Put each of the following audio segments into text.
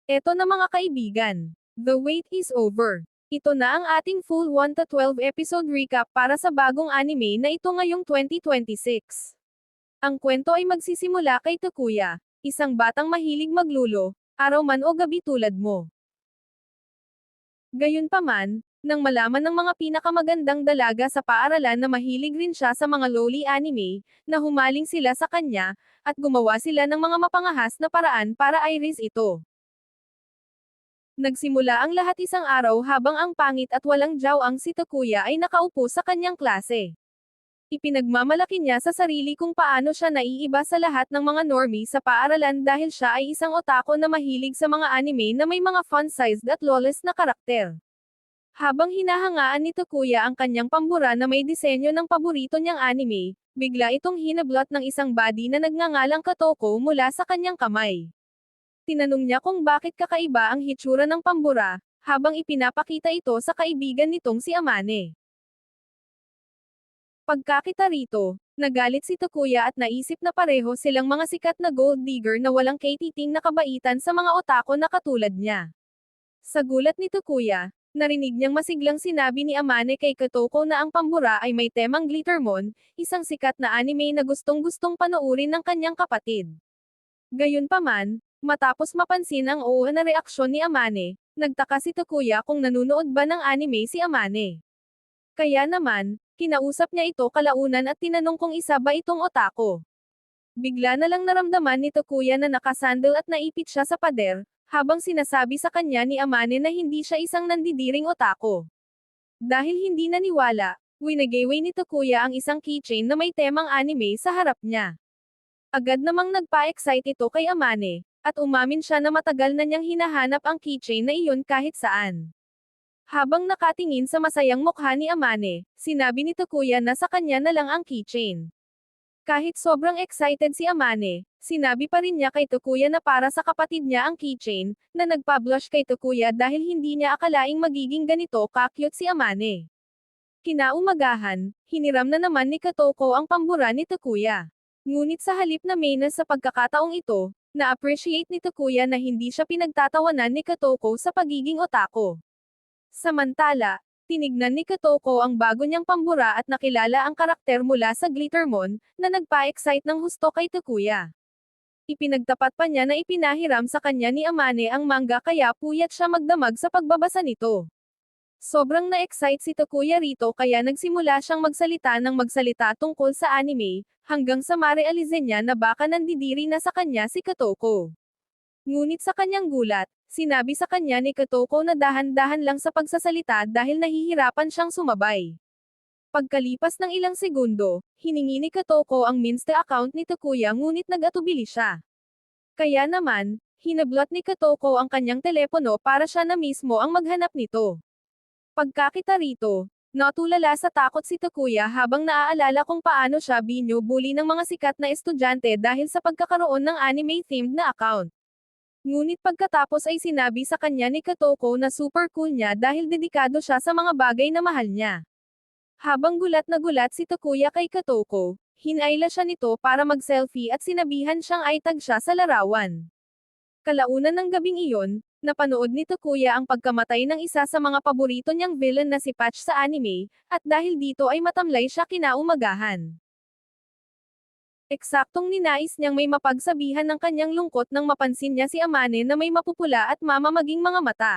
Eto na mga kaibigan. The wait is over. Ito na ang ating full 1 to 12 episode recap para sa bagong anime na ito ngayong 2026. Ang kwento ay magsisimula kay Takuya, isang batang mahilig maglulo, araw man o gabi tulad mo. Gayunpaman, nang malaman ng mga pinakamagandang dalaga sa paaralan na mahilig rin siya sa mga loli anime, na humaling sila sa kanya, at gumawa sila ng mga mapangahas na paraan para i-raise ito. Nagsimula ang lahat isang araw habang ang pangit at walang jawang si Takuya ay nakaupo sa kanyang klase. Ipinagmamalaki niya sa sarili kung paano siya naiiba sa lahat ng mga normie sa paaralan dahil siya ay isang otako na mahilig sa mga anime na may mga fun-sized at lawless na karakter. Habang hinahangaan ni Takuya ang kanyang pambura na may disenyo ng paborito niyang anime, bigla itong hinablot ng isang body na nagngangalang Katoko mula sa kanyang kamay. Tinanong niya kung bakit kakaiba ang hitsura ng pambura, habang ipinapakita ito sa kaibigan nitong si Amane. Pagkakita rito, nagalit si Takuya at naisip na pareho silang mga sikat na gold digger na walang katiting na kabaitan sa mga otako na katulad niya. Sa gulat ni Takuya, narinig niyang masiglang sinabi ni Amane kay Katoko na ang pambura ay may temang Glittermon, isang sikat na anime na gustong-gustong panoorin ng kanyang kapatid. Gayunpaman, matapos mapansin ang oo na reaksyon ni Amane, nagtaka si Takuya kung nanunood ba ng anime si Amane. Kaya naman, kinausap niya ito kalaunan at tinanong kung isa ba itong otako. Bigla na lang naramdaman ni Takuya na nakasandal at naipit siya sa pader, habang sinasabi sa kanya ni Amane na hindi siya isang nandidiring otako. Dahil hindi naniwala, winagaway ni Takuya ang isang keychain na may temang anime sa harap niya. Agad namang nagpa-excite ito kay Amane, at umamin siya na matagal na niyang hinahanap ang keychain na iyon kahit saan. Habang nakatingin sa masayang mukha ni Amane, sinabi ni Takuya na sa kanya na lang ang keychain. Kahit sobrang excited si Amane, sinabi pa rin niya kay Takuya na para sa kapatid niya ang keychain, na nagpa-blush kay Takuya dahil hindi niya akalaing magiging ganito ka-cute si Amane. Kinaumagahan, hiniram na naman ni Katoko ang pambura ni Takuya. Ngunit sa halip na mainas sa pagkakataong ito, na-appreciate ni Takuya na hindi siya pinagtatawanan ni Katoko sa pagiging otako. Samantala, tinignan ni Katoko ang bago niyang pambura at nakilala ang karakter mula sa Glittermon, na nagpa-excite ng husto kay Takuya. Ipinagtapat pa niya na ipinahiram sa kanya ni Amane ang manga kaya puyat siya magdamag sa pagbabasa nito. Sobrang na-excite si Takuya rito kaya nagsimula siyang magsalita tungkol sa anime, hanggang sa marealize niya na baka nandidiri na sa kanya si Katoko. Ngunit sa kanyang gulat, sinabi sa kanya ni Katoko na dahan-dahan lang sa pagsasalita dahil nahihirapan siyang sumabay. Pagkalipas ng ilang segundo, hiningi ni Katoko ang Minsta account ni Takuya ngunit nag-atubili siya. Kaya naman, hinablot ni Katoko ang kanyang telepono para siya na mismo ang maghanap nito. Pagkakita rito, natulala sa takot si Takuya habang naaalala kung paano siya binubuli ng mga sikat na estudyante dahil sa pagkakaroon ng anime-themed na account. Ngunit pagkatapos ay sinabi sa kanya ni Katoko na super cool niya dahil dedikado siya sa mga bagay na mahal niya. Habang gulat na gulat si Takuya kay Katoko, hinayla siya nito para mag-selfie at sinabihan siyang itag siya sa larawan. Kalaunan ng gabing iyon, napanood ni Takuya ang pagkamatay ng isa sa mga paborito niyang villain na si Patch sa anime, at dahil dito ay matamlay siya kinaumagahan. Eksaktong ninais niyang may mapagsabihan ng kanyang lungkot nang mapansin niya si Amane na may mapupula at mamamaging mga mata.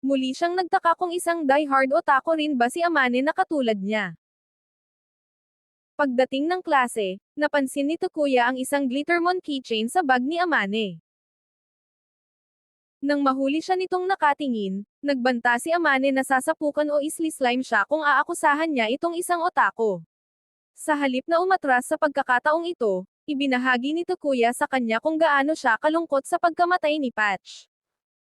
Muli siyang nagtaka kung isang die-hard otaku rin ba si Amane na katulad niya. Pagdating ng klase, napansin ni Takuya ang isang Glittermon keychain sa bag ni Amane. Nang mahuli siya nitong nakatingin, nagbanta si Amane na sasapukan o isli-slime siya kung aakusahan niya itong isang otako. Sa halip na umatras sa pagkakataong ito, ibinahagi ni Takuya sa kanya kung gaano siya kalungkot sa pagkamatay ni Patch.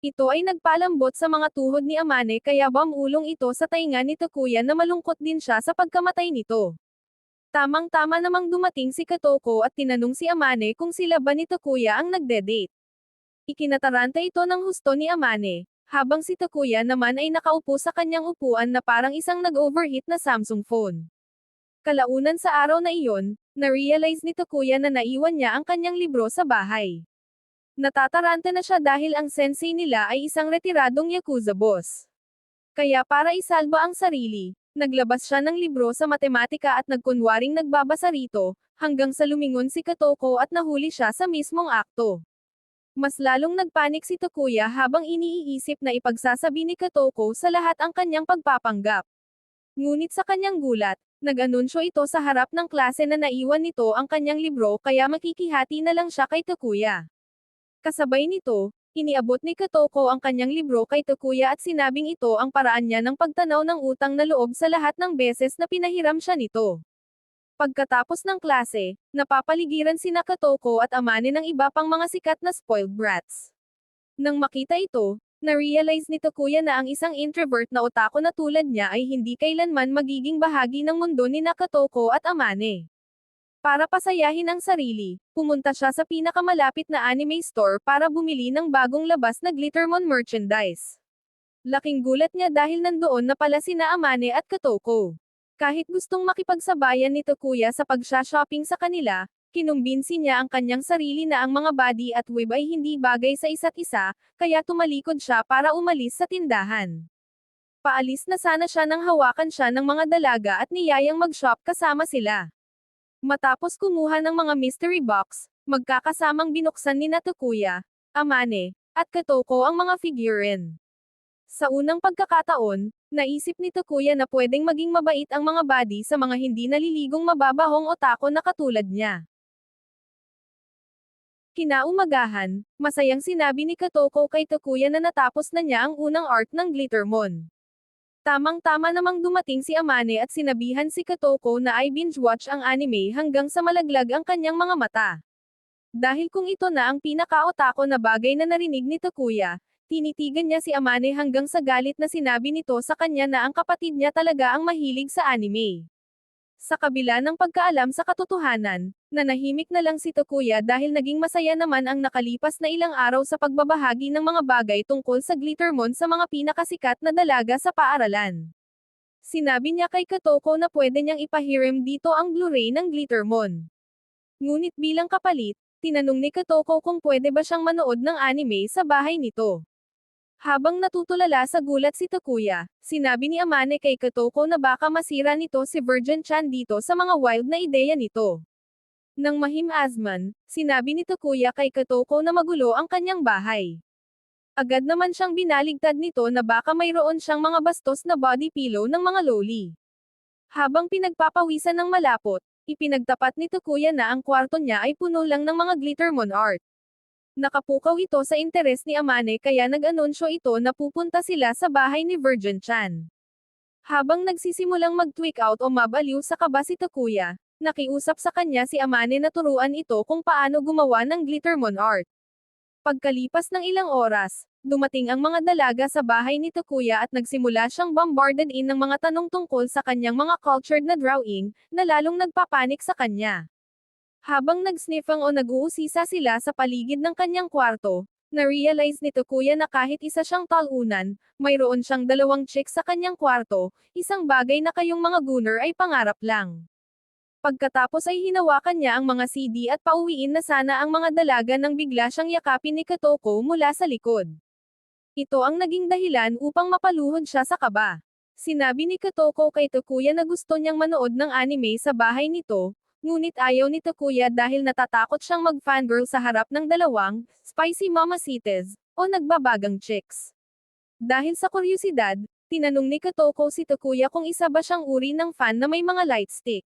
Ito ay nagpalambot sa mga tuhod ni Amane kaya bumulong ito sa tainga ni Takuya na malungkot din siya sa pagkamatay nito. Tamang-tama namang dumating si Katoko at tinanong si Amane kung sila ba ni Takuya ang nagde-date. Ikinataranta ito ng husto ni Amane, habang si Takuya naman ay nakaupo sa kanyang upuan na parang isang nag-overheat na Samsung phone. Kalaunan sa araw na iyon, na-realize ni Takuya na naiwan niya ang kanyang libro sa bahay. Natataranta na siya dahil ang sensei nila ay isang retiradong yakuza boss. Kaya para isalba ang sarili, naglabas siya ng libro sa matematika at nagkunwaring nagbabasa rito, hanggang sa lumingon si Katoko at nahuli siya sa mismong akto. Mas lalong nagpanik si Takuya habang iniisip na ipagsasabi ni Katoko sa lahat ang kanyang pagpapanggap. Ngunit sa kanyang gulat, nag-anunsyo ito sa harap ng klase na naiwan nito ang kanyang libro kaya makikihati na lang siya kay Takuya. Kasabay nito, iniabot ni Katoko ang kanyang libro kay Takuya at sinabing ito ang paraan niya ng pagtanaw ng utang na loob sa lahat ng beses na pinahiram siya nito. Pagkatapos ng klase, napapaligiran sina Katoko at Amane ng iba pang mga sikat na spoiled brats. Nang makita ito, na-realize ni Takuya na ang isang introvert na otaku na tulad niya ay hindi kailanman magiging bahagi ng mundo ni Katoko at Amane. Para pasayahin ang sarili, pumunta siya sa pinakamalapit na anime store para bumili ng bagong labas na Glittermon merchandise. Laking gulat niya dahil nandoon na pala sina Amane at Katoko. Kahit gustong makipagsabayan ni Takuya sa pagsha-shopping sa kanila, kinumbinsi niya ang kanyang sarili na ang mga body at web ay hindi bagay sa isa't isa, kaya tumalikod siya para umalis sa tindahan. Paalis na sana siya nang hawakan siya ng mga dalaga at niyayang mag-shop kasama sila. Matapos kumuha ng mga mystery box, magkakasamang binuksan ni Takuya, Amane, at Katoko ang mga figurine. Sa unang pagkakataon, naisip ni Takuya na pwedeng maging mabait ang mga body sa mga hindi naliligong mababahong otaku na katulad niya. Kinaumagahan, masayang sinabi ni Katoko kay Takuya na natapos na niya ang unang arc ng Glittermon. Tamang-tama namang dumating si Amane at sinabihan si Katoko na ay binge-watch ang anime hanggang sa malaglag ang kanyang mga mata. Dahil kung ito na ang pinaka-otako na bagay na narinig ni Takuya, tinitigan niya si Amane hanggang sa galit na sinabi nito sa kanya na ang kapatid niya talaga ang mahilig sa anime. Sa kabila ng pagkaalam sa katotohanan, nanahimik na lang si Takuya dahil naging masaya naman ang nakalipas na ilang araw sa pagbabahagi ng mga bagay tungkol sa Glittermon sa mga pinakasikat na dalaga sa paaralan. Sinabi niya kay Katoko na pwede niyang ipahiram dito ang Blu-ray ng Glittermon. Ngunit bilang kapalit, tinanong ni Katoko kung pwede ba siyang manood ng anime sa bahay nito. Habang natutulala sa gulat si Takuya, sinabi ni Amane kay Katoko na baka masira nito si Virgin Chan dito sa mga wild na ideya nito. Nang mahim-asman, sinabi ni Takuya kay Katoko na magulo ang kanyang bahay. Agad naman siyang binaligtad nito na baka mayroon siyang mga bastos na body pillow ng mga loli. Habang pinagpapawisan ng malapot, ipinagtapat ni Takuya na ang kwarto niya ay puno lang ng mga Glittermon art. Nakapukaw ito sa interes ni Amane kaya nag-anunsyo ito na pupunta sila sa bahay ni Virgin Chan. Habang nagsisimulang mag-tweak out o mabaliw sa kaba si Takuya, nakiusap sa kanya si Amane na turuan ito kung paano gumawa ng Glittermon art. Pagkalipas ng ilang oras, dumating ang mga dalaga sa bahay ni Takuya at nagsimula siyang bombarded in ng mga tanong tungkol sa kanyang mga cultured na drawing, na lalong nagpapanik sa kanya. Habang nagsniffang o nag-uusisa sila sa paligid ng kanyang kwarto, na-realize ni Takuya na kahit isa siyang talunan, mayroon siyang dalawang chicks sa kanyang kwarto, isang bagay na kayong mga gunner ay pangarap lang. Pagkatapos ay hinawakan niya ang mga CD at pauwiin na sana ang mga dalaga nang bigla siyang yakapin ni Katoko mula sa likod. Ito ang naging dahilan upang mapaluhod siya sa kaba. Sinabi ni Katoko kay Takuya na gusto niyang manood ng anime sa bahay nito, ngunit ayaw ni Takuya dahil natatakot siyang mag-fangirl sa harap ng dalawang, spicy mamacites, o nagbabagang chicks. Dahil sa kuryosidad, tinanong ni Katoko si Takuya kung isa ba siyang uri ng fan na may mga light stick.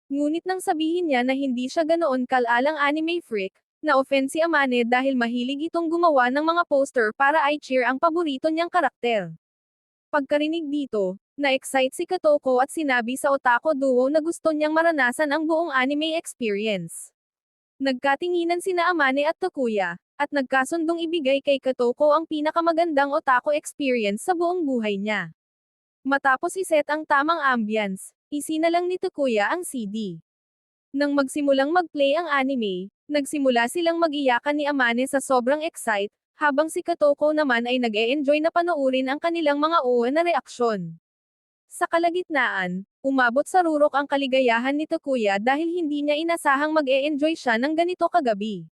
Ngunit nang sabihin niya na hindi siya ganoon kalalang anime freak, na-offend si Amane dahil mahilig itong gumawa ng mga poster para i-cheer ang paborito niyang karakter. Pagkarinig dito, na-excite si Katoko at sinabi sa otaku duo na gusto niyang maranasan ang buong anime experience. Nagkatinginan sina Amane at Takuya, at nagkasundong ibigay kay Katoko ang pinakamagandang otaku experience sa buong buhay niya. Matapos iset ang tamang ambience, isinalang ni Takuya ang CD. Nang magsimulang mag-play ang anime, nagsimula silang mag-iyakan ni Amane sa sobrang excite, habang si Katoko naman ay nag-e-enjoy na panoorin ang kanilang mga OA na reaksyon. Sa kalagitnaan, umabot sa rurok ang kaligayahan ni Takuya dahil hindi niya inasahang mag-e-enjoy siya ng ganito kagabi.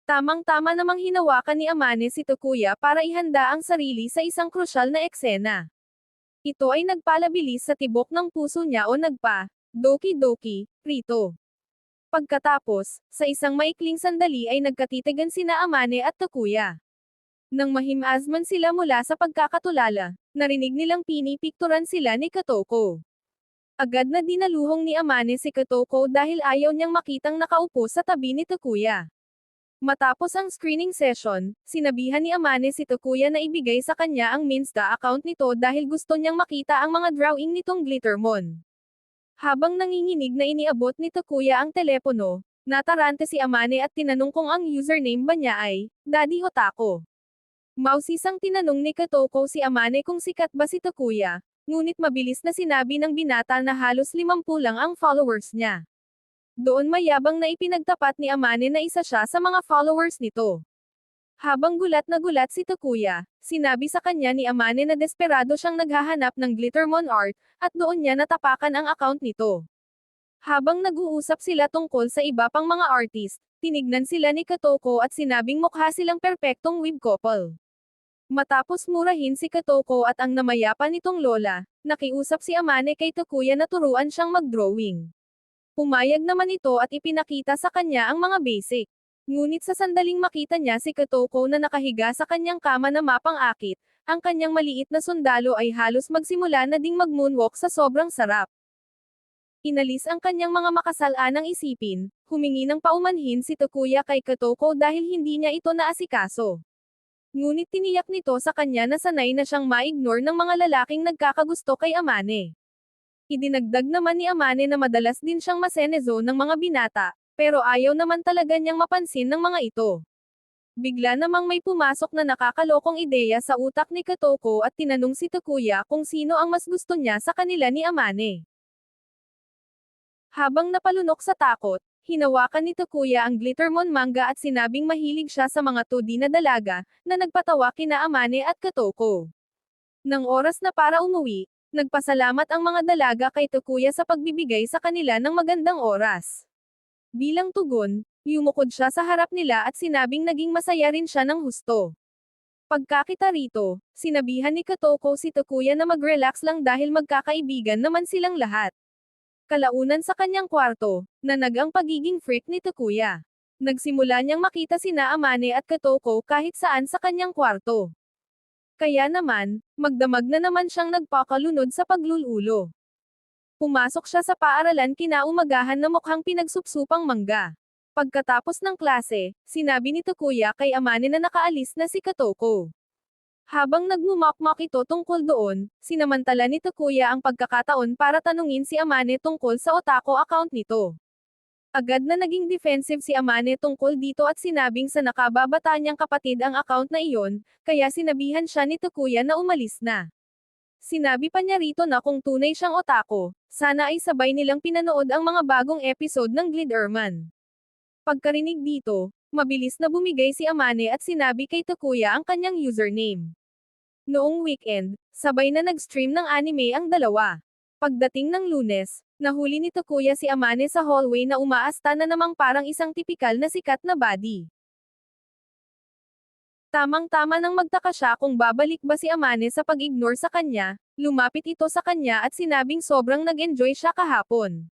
Tamang-tama namang hinawakan ni Amane si Takuya para ihanda ang sarili sa isang krusyal na eksena. Ito ay nagpalabilis sa tibok ng puso niya o Doki-doki, rito. Pagkatapos, sa isang maikling sandali ay nagkatitigan sina Amane at Takuya. Nang mahimazman sila mula sa pagkakatulala, narinig nilang pinipikturan sila ni Katoko. Agad na dinaluhong ni Amane si Katoko dahil ayaw niyang makitang nakaupo sa tabi ni Takuya. Matapos ang screening session, sinabihan ni Amane si Takuya na ibigay sa kanya ang Minsta account nito dahil gusto niyang makita ang mga drawing nitong Glittermon. Habang nanginginig na iniabot ni Takuya ang telepono, natarante si Amane at tinanong kung ang username ba niya ay, Daddy Otako. Mausisang tinanong ni Katoko si Amane kung sikat ba si Takuya, ngunit mabilis na sinabi ng binata na halos 50 lang ang followers niya. Doon mayabang na ipinagtapat ni Amane na isa siya sa mga followers nito. Habang gulat na gulat si Takuya, sinabi sa kanya ni Amane na desperado siyang naghahanap ng Glittermon art, at doon niya natapakan ang account nito. Habang nag-uusap sila tungkol sa iba pang mga artist, tinignan sila ni Katoko at sinabing mukha silang perpektong web couple. Matapos murahin si Katoko at ang namayapa nitong lola, nakiusap si Amane kay Takuya na turuan siyang mag-drawing. Pumayag naman ito at ipinakita sa kanya ang mga basic. Ngunit sa sandaling makita niya si Katoko na nakahiga sa kanyang kama na mapang-akit, ang kanyang maliit na sundalo ay halos magsimula na ding mag-moonwalk sa sobrang sarap. Inalis ang kanyang mga makasalanang isipin, humingi ng paumanhin si Takuya kay Katoko dahil hindi niya ito naasikaso. Ngunit tiniyak nito sa kanya na sanay na siyang ma-ignore ng mga lalaking nagkakagusto kay Amane. Idinagdag naman ni Amane na madalas din siyang masenezo ng mga binata, pero ayaw naman talaga niyang mapansin ng mga ito. Bigla namang may pumasok na nakakalokong ideya sa utak ni Katoko at tinanong si Takuya kung sino ang mas gusto niya sa kanila ni Amane. Habang napalunok sa takot, hinawakan ni Takuya ang Glittermon manga at sinabing mahilig siya sa mga 2D na dalaga, na nagpatawa kina Amane at Katoko. Nang oras na para umuwi, nagpasalamat ang mga dalaga kay Takuya sa pagbibigay sa kanila ng magandang oras. Bilang tugon, yumukod siya sa harap nila at sinabing naging masaya rin siya ng husto. Pagkakita rito, sinabihan ni Katoko si Takuya na mag-relax lang dahil magkakaibigan naman silang lahat. Kalaunan sa kanyang kwarto, nanag ang pagiging freak ni Takuya. Nagsimula niyang makita sina Amane at Katoko kahit saan sa kanyang kwarto. Kaya naman, magdamag na naman siyang nagpakalunod sa paglululo. Pumasok siya sa paaralan kinaumagahan na mukhang pinagsupsupang mangga. Pagkatapos ng klase, sinabi ni Takuya kay Amane na nakaalis na si Katoko. Habang nagmumakmak ito tungkol doon, sinamantala ni Takuya ang pagkakataon para tanungin si Amane tungkol sa Otako account nito. Agad na naging defensive si Amane tungkol dito at sinabing sa nakababata niyang kapatid ang account na iyon, kaya sinabihan siya ni Takuya na umalis na. Sinabi pa niya rito na kung tunay siyang Otako, sana ay sabay nilang pinanood ang mga bagong episode ng Glitterman. Pagkarinig dito, mabilis na bumigay si Amane at sinabi kay Takuya ang kanyang username. Noong weekend, sabay na nag-stream ng anime ang dalawa. Pagdating ng Lunes, nahuli ni Takuya si Amane sa hallway na umaasta na namang parang isang tipikal na sikat na body. Tamang-tama nang magtaka siya kung babalik ba si Amane sa pag-ignore sa kanya, lumapit ito sa kanya at sinabing sobrang nag-enjoy siya kahapon.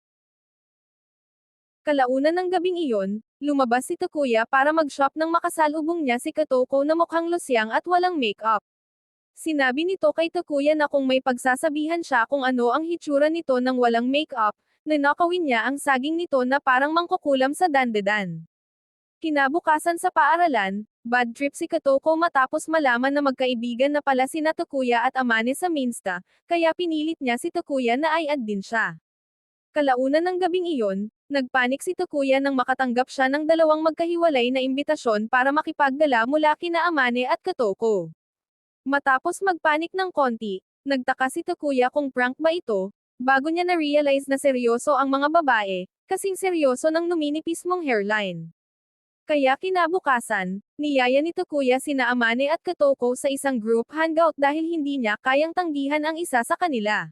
Kalaunan ng gabing iyon, lumabas si Takuya para mag-shop nang makasalubong niya si Katoko na mukhang lusyang at walang make-up. Sinabi nito kay Takuya na kung may pagsasabihan siya kung ano ang hitsura nito nang walang make-up, nanakawin niya ang saging nito na parang mangkukulam sa dandedan. Kinabukasan sa paaralan, bad trip si Katoko matapos malaman na magkaibigan na pala sina Takuya at Amane sa Minsta, kaya pinilit niya si Takuya na i-add din siya. Kalaunan ng gabing iyon, nagpanik si Takuya nang makatanggap siya ng dalawang magkahiwalay na imbitasyon para makipaggala mula kina Amane at Katoko. Matapos magpanik ng konti, nagtaka si Takuya kung prank ba ito, bago niya na-realize na seryoso ang mga babae, kasing seryoso ng numinipis mong hairline. Kaya kinabukasan, niyaya ni Takuya sina Amane at Katoko sa isang group hangout dahil hindi niya kayang tanggihan ang isa sa kanila.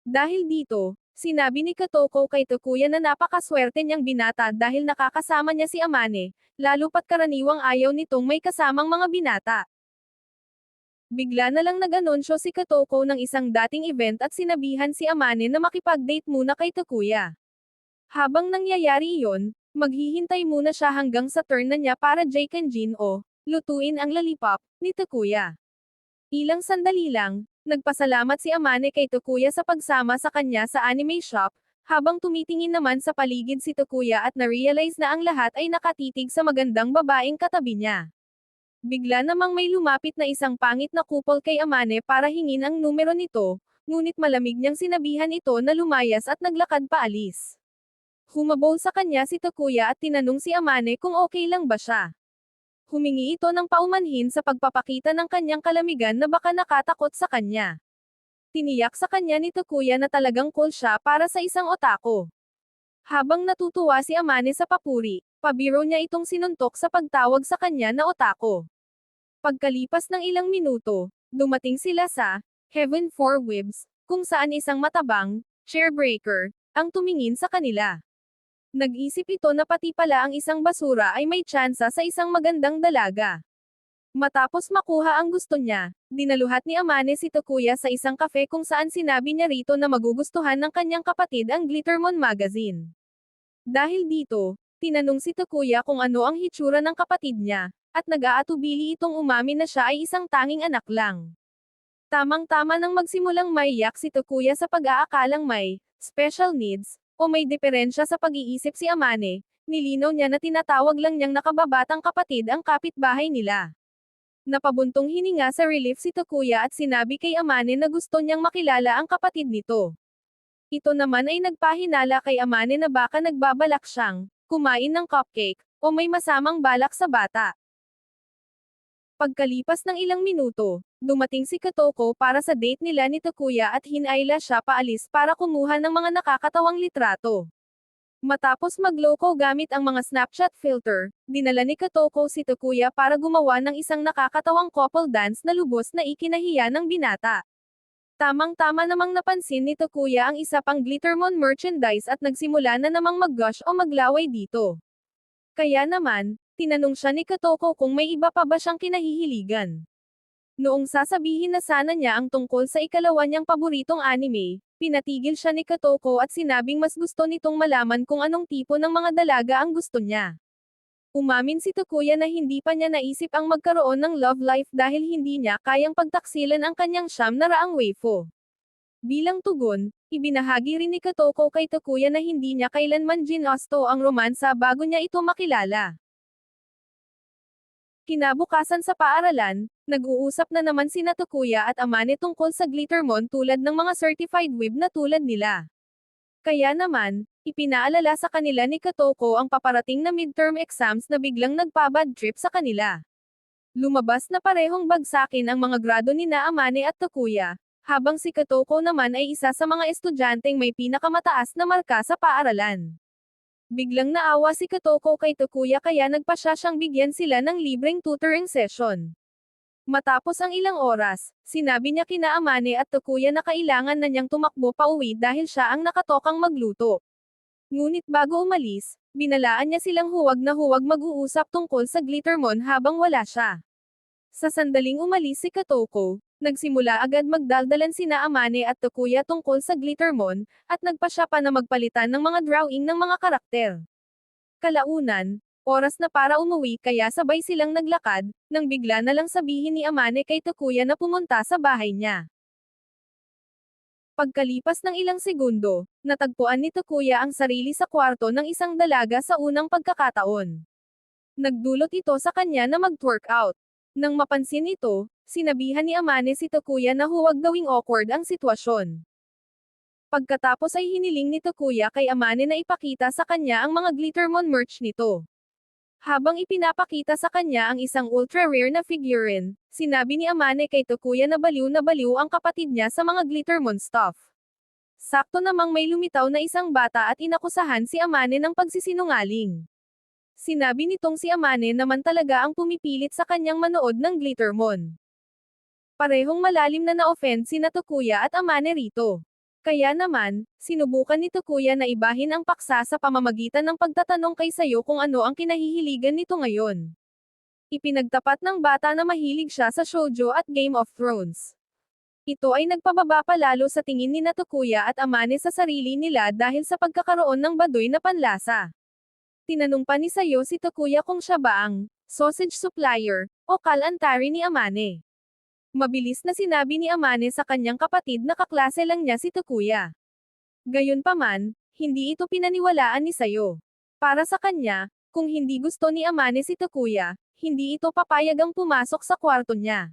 Dahil dito, Sinabi ni Kotoko kay Takuya na napakaswerte niyang binata dahil nakakasama niya si Amane, lalo pat karaniwang ayaw nitong may kasamang mga binata. Bigla na lang nag-anunsyo si Kotoko ng isang dating event at sinabihan si Amane na makipag-date muna kay Takuya. Habang nangyayari iyon, maghihintay muna siya hanggang sa turn na niya para Jaikanjin o lutuin ang lollipop ni Takuya. Ilang sandali lang, nagpasalamat si Amane kay Takuya sa pagsama sa kanya sa anime shop, habang tumitingin naman sa paligid si Takuya at na-realize na ang lahat ay nakatitig sa magandang babaeng katabi niya. Bigla namang may lumapit na isang pangit na kupol kay Amane para hingin ang numero nito, ngunit malamig niyang sinabihan ito na lumayas at naglakad paalis. Humabol sa kanya si Takuya at tinanong si Amane kung okay lang ba siya. Humingi ito ng paumanhin sa pagpapakita ng kanyang kalamigan na baka nakatakot sa kanya. Tiniyak sa kanya ni Takuya na talagang cool siya para sa isang otako. Habang natutuwa si Amane sa papuri, pabiro niya itong sinuntok sa pagtawag sa kanya na otako. Pagkalipas ng ilang minuto, dumating sila sa Heaven for Webs, kung saan isang matabang chairbreaker ang tumingin sa kanila. Nag-isip ito na pati pala ang isang basura ay may tsansa sa isang magandang dalaga. Matapos makuha ang gusto niya, dinaluhat ni Amane si Takuya sa isang cafe kung saan sinabi niya rito na magugustuhan ng kanyang kapatid ang Glittermon magazine. Dahil dito, tinanong si Takuya kung ano ang hitsura ng kapatid niya, at nag-aatubili itong umamin na siya ay isang tanging anak lang. Tamang-tama nang magsimulang maiyak si Takuya sa pag-aakalang may special needs, o may diferensya sa pag-iisip si Amane, nilinaw niya na tinatawag lang niyang nakababatang kapatid ang kapitbahay nila. Napabuntong hininga sa relief si Takuya at sinabi kay Amane na gusto niyang makilala ang kapatid nito. Ito naman ay nagpahinala kay Amane na baka nagbabalak siyang kumain ng cupcake, o may masamang balak sa bata. Pagkalipas ng ilang minuto, dumating si Kotoko para sa date nila ni Takuya at hinayla siya paalis para kumuha ng mga nakakatawang litrato. Matapos magloko gamit ang mga Snapchat filter, dinala ni Kotoko si Takuya para gumawa ng isang nakakatawang couple dance na lubos na ikinahiya ng binata. Tamang-tama namang napansin ni Takuya ang isa pang Glittermon merchandise at nagsimula na namang mag-gush o maglaway dito. Kaya naman, tinanong siya ni Kotoko kung may iba pa ba siyang kinahihiligan. Noong sasabihin na sana niya ang tungkol sa ikalawa niyang paboritong anime, pinatigil siya ni Kotoko at sinabing mas gusto nitong malaman kung anong tipo ng mga dalaga ang gusto niya. Umamin si Takuya na hindi pa niya naisip ang magkaroon ng love life dahil hindi niya kayang pagtaksilan ang kanyang siyam na raang waifu. Bilang tugon, ibinahagi rin ni Kotoko kay Takuya na hindi niya kailanman ginusto ang romansa bago niya ito makilala. Kinabukasan sa paaralan, nag-uusap na naman sina Takuya at Amane tungkol sa Glittermon tulad ng mga certified weeb na tulad nila. Kaya naman, ipinaalala sa kanila ni Kotoko ang paparating na midterm exams na biglang nagpa-bad trip sa kanila. Lumabas na parehong bagsakin ang mga grado ni na Amane at Takuya, habang si Kotoko naman ay isa sa mga estudyanteng may pinakamataas na marka sa paaralan. Biglang naawa si Kotoko kay Takuya kaya nagpasya siyang bigyan sila ng libreng tutoring session. Matapos ang ilang oras, sinabi niya kina Amane at Takuya na kailangan na niyang tumakbo pauwi dahil siya ang nakatokang magluto. Ngunit bago umalis, binalaan niya silang huwag na huwag mag-uusap tungkol sa Glittermon habang wala siya. Sa sandaling umalis si Kotoko, nagsimula agad magdaldalan sina Amane at Takuya tungkol sa Glittermon, at nagpasya pa na magpalitan ng mga drawing ng mga karakter. Kalaunan, oras na para umuwi kaya sabay silang naglakad, nang bigla na lang sabihin ni Amane kay Takuya na pumunta sa bahay niya. Pagkalipas ng ilang segundo, natagpuan ni Takuya ang sarili sa kwarto ng isang dalaga sa unang pagkakataon. Nagdulot ito sa kanya na mag-twerk out. Nang mapansin ito, sinabihan ni Amane si Takuya na huwag gawing awkward ang sitwasyon. Pagkatapos ay hiniling ni Takuya kay Amane na ipakita sa kanya ang mga Glittermon merch nito. Habang ipinapakita sa kanya ang isang ultra-rare na figurine, sinabi ni Amane kay Takuya na baliw ang kapatid niya sa mga Glittermon stuff. Sakto namang may lumitaw na isang bata at inakusahan si Amane ng pagsisinungaling. Sinabi nitong si Amane naman talaga ang pumipilit sa kanyang manood ng Glittermon. Parehong malalim na na-offend sina Takuya at Amane rito. Kaya naman, sinubukan ni Takuya na ibahin ang paksa sa pamamagitan ng pagtatanong kay Sayo kung ano ang kinahihiligan nito ngayon. Ipinagtapat ng bata na mahilig siya sa shoujo at Game of Thrones. Ito ay nagpababa pa lalo sa tingin ni Takuya at Amane sa sarili nila dahil sa pagkakaroon ng baduy na panlasa. Tinanong pa ni Sayo si Takuya kung siya ba ang sausage supplier o kalantari ni Amane. Mabilis na sinabi ni Amane sa kanyang kapatid na kaklase lang niya si Takuya. Gayunpaman, hindi ito pinaniwalaan ni Sayo. Para sa kanya, kung hindi gusto ni Amane si Takuya, hindi ito papayagang pumasok sa kwarto niya.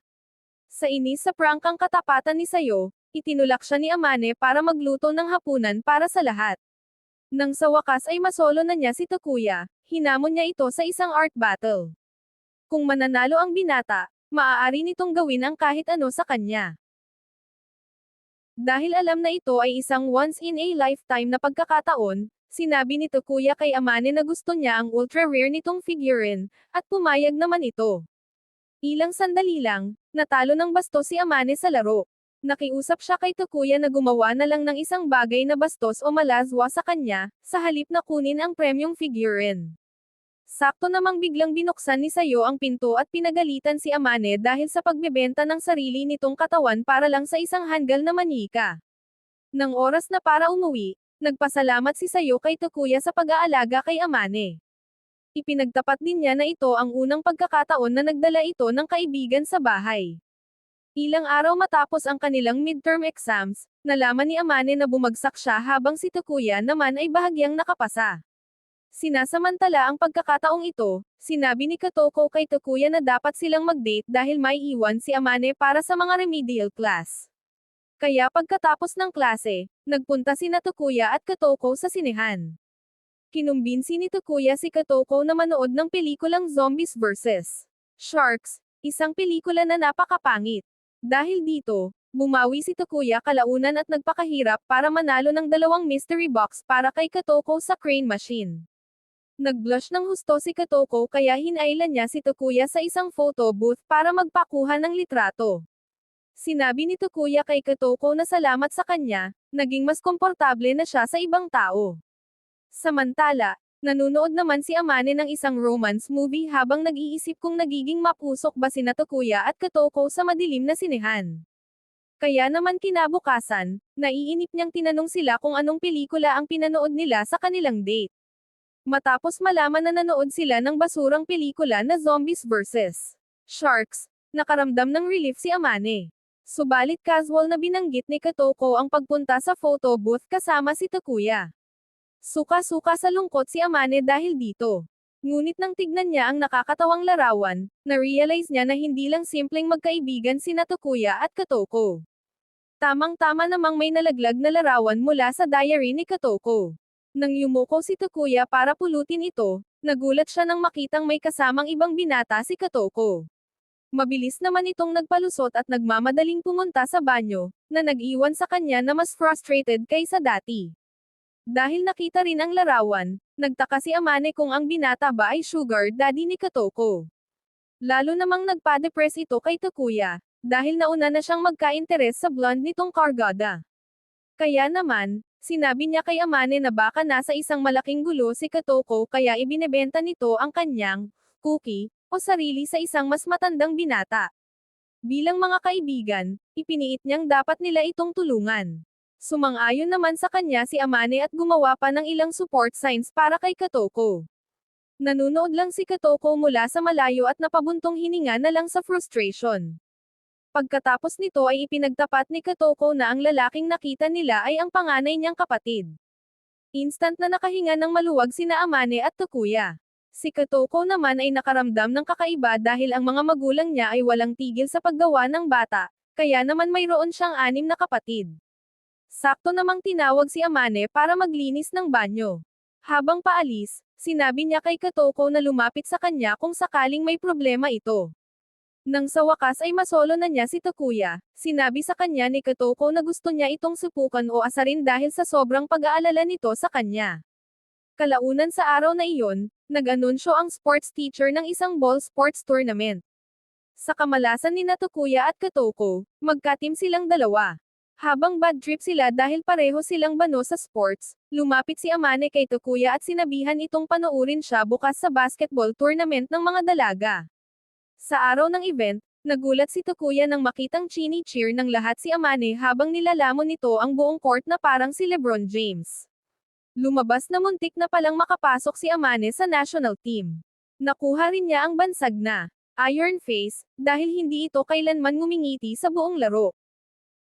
Sa inis sa prangkang katapatan ni Sayo, itinulak siya ni Amane para magluto ng hapunan para sa lahat. Nang sa wakas ay masolo na niya si Takuya, hinamon niya ito sa isang art battle. Kung mananalo ang binata, maaari nitong gawin ang kahit ano sa kanya. Dahil alam na ito ay isang once-in-a-lifetime na pagkakataon, sinabi ni Takuya kay Amane na gusto niya ang ultra-rare nitong figurine, at pumayag naman ito. Ilang sandali lang, natalo ng bastos si Amane sa laro. Nakiusap siya kay Takuya na gumawa na lang ng isang bagay na bastos o malazwa sa kanya, sa halip na kunin ang premyong figurine. Sakto namang biglang binuksan ni Sayo ang pinto at pinagalitan si Amane dahil sa pagbebenta ng sarili nitong katawan para lang sa isang hanggal na manika. Nang oras na para umuwi, nagpasalamat si Sayo kay Takuya sa pag-aalaga kay Amane. Ipinagtapat din niya na ito ang unang pagkakataon na nagdala ito ng kaibigan sa bahay. Ilang araw matapos ang kanilang midterm exams, nalaman ni Amane na bumagsak siya habang si Takuya naman ay bahagyang nakapasa. Sinasamantala ang pagkakataong ito, sinabi ni Kotoko kay Takuya na dapat silang mag-date dahil may iwan si Amane para sa mga remedial class. Kaya pagkatapos ng klase, nagpunta sina Takuya at Kotoko sa sinehan. Kinumbinsi ni Takuya si Kotoko na manood ng pelikulang Zombies vs. Sharks, isang pelikula na napakapangit. Dahil dito, bumawi si Takuya kalaunan at nagpakahirap para manalo ng 2 mystery box para kay Kotoko sa crane machine. Nag-blush ng husto si Kotoko kaya hinailan niya si Takuya sa isang photo booth para magpakuha ng litrato. Sinabi ni Takuya kay Kotoko na salamat sa kanya, naging mas komportable na siya sa ibang tao. Samantala, nanunood naman si Amane ng isang romance movie habang nag-iisip kung nagiging mapusok ba sina Takuya at Kotoko sa madilim na sinehan. Kaya naman kinabukasan, naiinip niyang tinanong sila kung anong pelikula ang pinanood nila sa kanilang date. Matapos malaman na nanood sila ng basurang pelikula na Zombies vs. Sharks, nakaramdam ng relief si Amane. Subalit casual na binanggit ni Kotoko ang pagpunta sa photo booth kasama si Takuya. Suka-suka sa lungkot si Amane dahil dito. Ngunit nang tignan niya ang nakakatawang larawan, na-realize niya na hindi lang simpleng magkaibigan sina Takuya at Kotoko. Tamang-tama namang may nalaglag na larawan mula sa diary ni Kotoko. Nang yumuko si Takuya para pulutin ito, nagulat siya nang makitang may kasamang ibang binata si Kotoko. Mabilis naman itong nagpalusot at nagmamadaling pumunta sa banyo, na nag-iwan sa kanya na mas frustrated kaysa dati. Dahil nakita rin ang larawan, nagtaka si Amane kung ang binata ba ay sugar daddy ni Kotoko. Lalo namang nagpa-depress ito kay Takuya, dahil nauna na siyang magka-interes sa blonde nitong Kargada. Kaya naman, sinabi niya kay Amane na baka nasa isang malaking gulo si Kotoko kaya ibinebenta nito ang kanyang cookie o sarili sa isang mas matandang binata. Bilang mga kaibigan, ipiniit niyang dapat nila itong tulungan. Sumang-ayon naman sa kanya si Amane at gumawa pa ng ilang support signs para kay Kotoko. Nanunood lang si Kotoko mula sa malayo at napabuntong hininga na lang sa frustration. Pagkatapos nito ay ipinagtapat ni Kotoko na ang lalaking nakita nila ay ang panganay niyang kapatid. Instant na nakahinga ng maluwag sina Amane at Takuya. Si Kotoko naman ay nakaramdam ng kakaiba dahil ang mga magulang niya ay walang tigil sa paggawa ng bata, kaya naman mayroon siyang 6 na kapatid. Sakto namang tinawag si Amane para maglinis ng banyo. Habang paalis, sinabi niya kay Kotoko na lumapit sa kanya kung sakaling may problema ito. Nang sa wakas ay masolo na niya si Takuya, sinabi sa kanya ni Kotoko na gusto niya itong supukan o asarin dahil sa sobrang pag-aalala nito sa kanya. Kalaunan sa araw na iyon, nag-anunsyo ang sports teacher ng isang ball sports tournament. Sa kamalasan ni Takuya at Kotoko, magka-team silang dalawa. Habang bad trip sila dahil pareho silang bano sa sports, lumapit si Amane kay Takuya at sinabihan itong panoorin siya bukas sa basketball tournament ng mga dalaga. Sa araw ng event, nagulat si Takuya nang makitang chini-cheer ng lahat si Amane habang nilalamon nito ang buong court na parang si LeBron James. Lumabas na muntik na palang makapasok si Amane sa national team. Nakuha rin niya ang bansag na Iron Face, dahil hindi ito kailanman ngumingiti sa buong laro.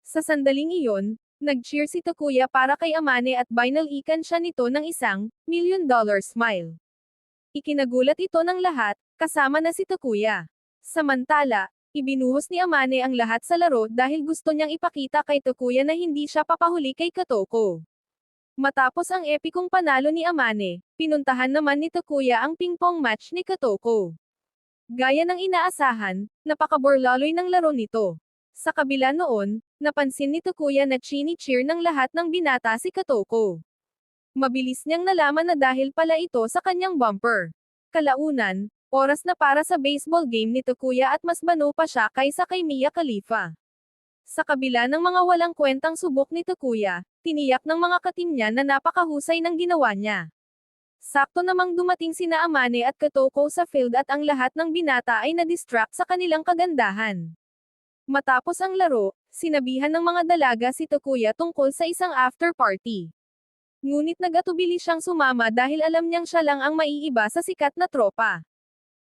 Sa sandaling iyon, nag-cheer si Takuya para kay Amane at binalikan siya nito ng isang $1 million smile. Ikinagulat ito ng lahat, kasama na si Takuya. Samantala, ibinuhos ni Amane ang lahat sa laro dahil gusto niyang ipakita kay Takuya na hindi siya papahuli kay Kotoko. Matapos ang epikong panalo ni Amane, pinuntahan naman ni Takuya ang ping-pong match ni Kotoko. Gaya ng inaasahan, napakaborlaloy ng laro nito. Sa kabila noon, napansin ni Takuya na chini-cheer ng lahat ng binata si Kotoko. Mabilis niyang nalaman na dahil pala ito sa kanyang bumper. Kalaunan, oras na para sa baseball game ni Takuya at mas bano pa siya kaysa kay Mia Khalifa. Sa kabila ng mga walang kwentang subok ni Takuya, tiniyak ng mga katim niya na napakahusay ng ginawa niya. Sakto namang dumating sina Amane at Kotoko sa field at ang lahat ng binata ay na-distract sa kanilang kagandahan. Matapos ang laro, sinabihan ng mga dalaga si Takuya tungkol sa isang after party. Ngunit nag-atubili siyang sumama dahil alam niyang siya lang ang maiiba sa sikat na tropa.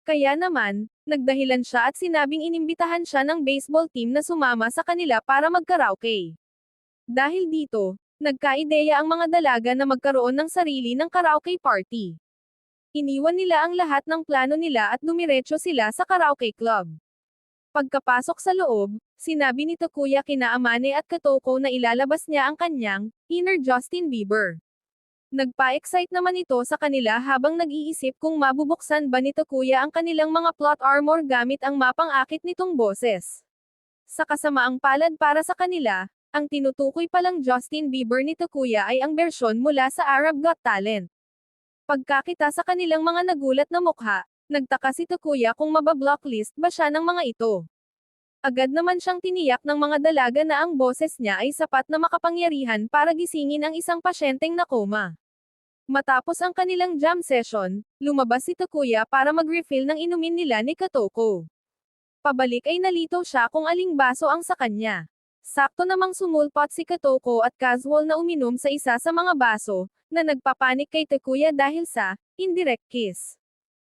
Kaya naman, nagdahilan siya at sinabing inimbitahan siya ng baseball team na sumama sa kanila para magkaraoke. Dahil dito, nagkaideya ang mga dalaga na magkaroon ng sarili ng karaoke party. Iniwan nila ang lahat ng plano nila at dumiretso sila sa karaoke club. Pagkapasok sa loob, sinabi ni Takuya kina Amane at Kotoko na ilalabas niya ang kanyang inner Justin Bieber. Nagpa-excite naman ito sa kanila habang nag-iisip kung mabubuksan ba ni Takuya ang kanilang mga plot armor gamit ang mapang-akit nitong boses. Sa kasamaang palad para sa kanila, ang tinutukoy palang Justin Bieber ni Takuya ay ang bersyon mula sa Arab Got Talent. Pagkakita sa kanilang mga nagulat na mukha, nagtaka si Takuya kung mabablocklist ba siya ng mga ito. Agad naman siyang tiniyak ng mga dalaga na ang boses niya ay sapat na makapangyarihan para gisingin ang isang pasyenteng na koma. Matapos ang kanilang jam session, lumabas si Takuya para mag-refill ng inumin nila ni Kotoko. Pabalik ay nalito siya kung aling baso ang sa kanya. Sakto namang sumulpot si Kotoko at casual na uminom sa isa sa mga baso, na nagpapanik kay Takuya dahil sa indirect kiss.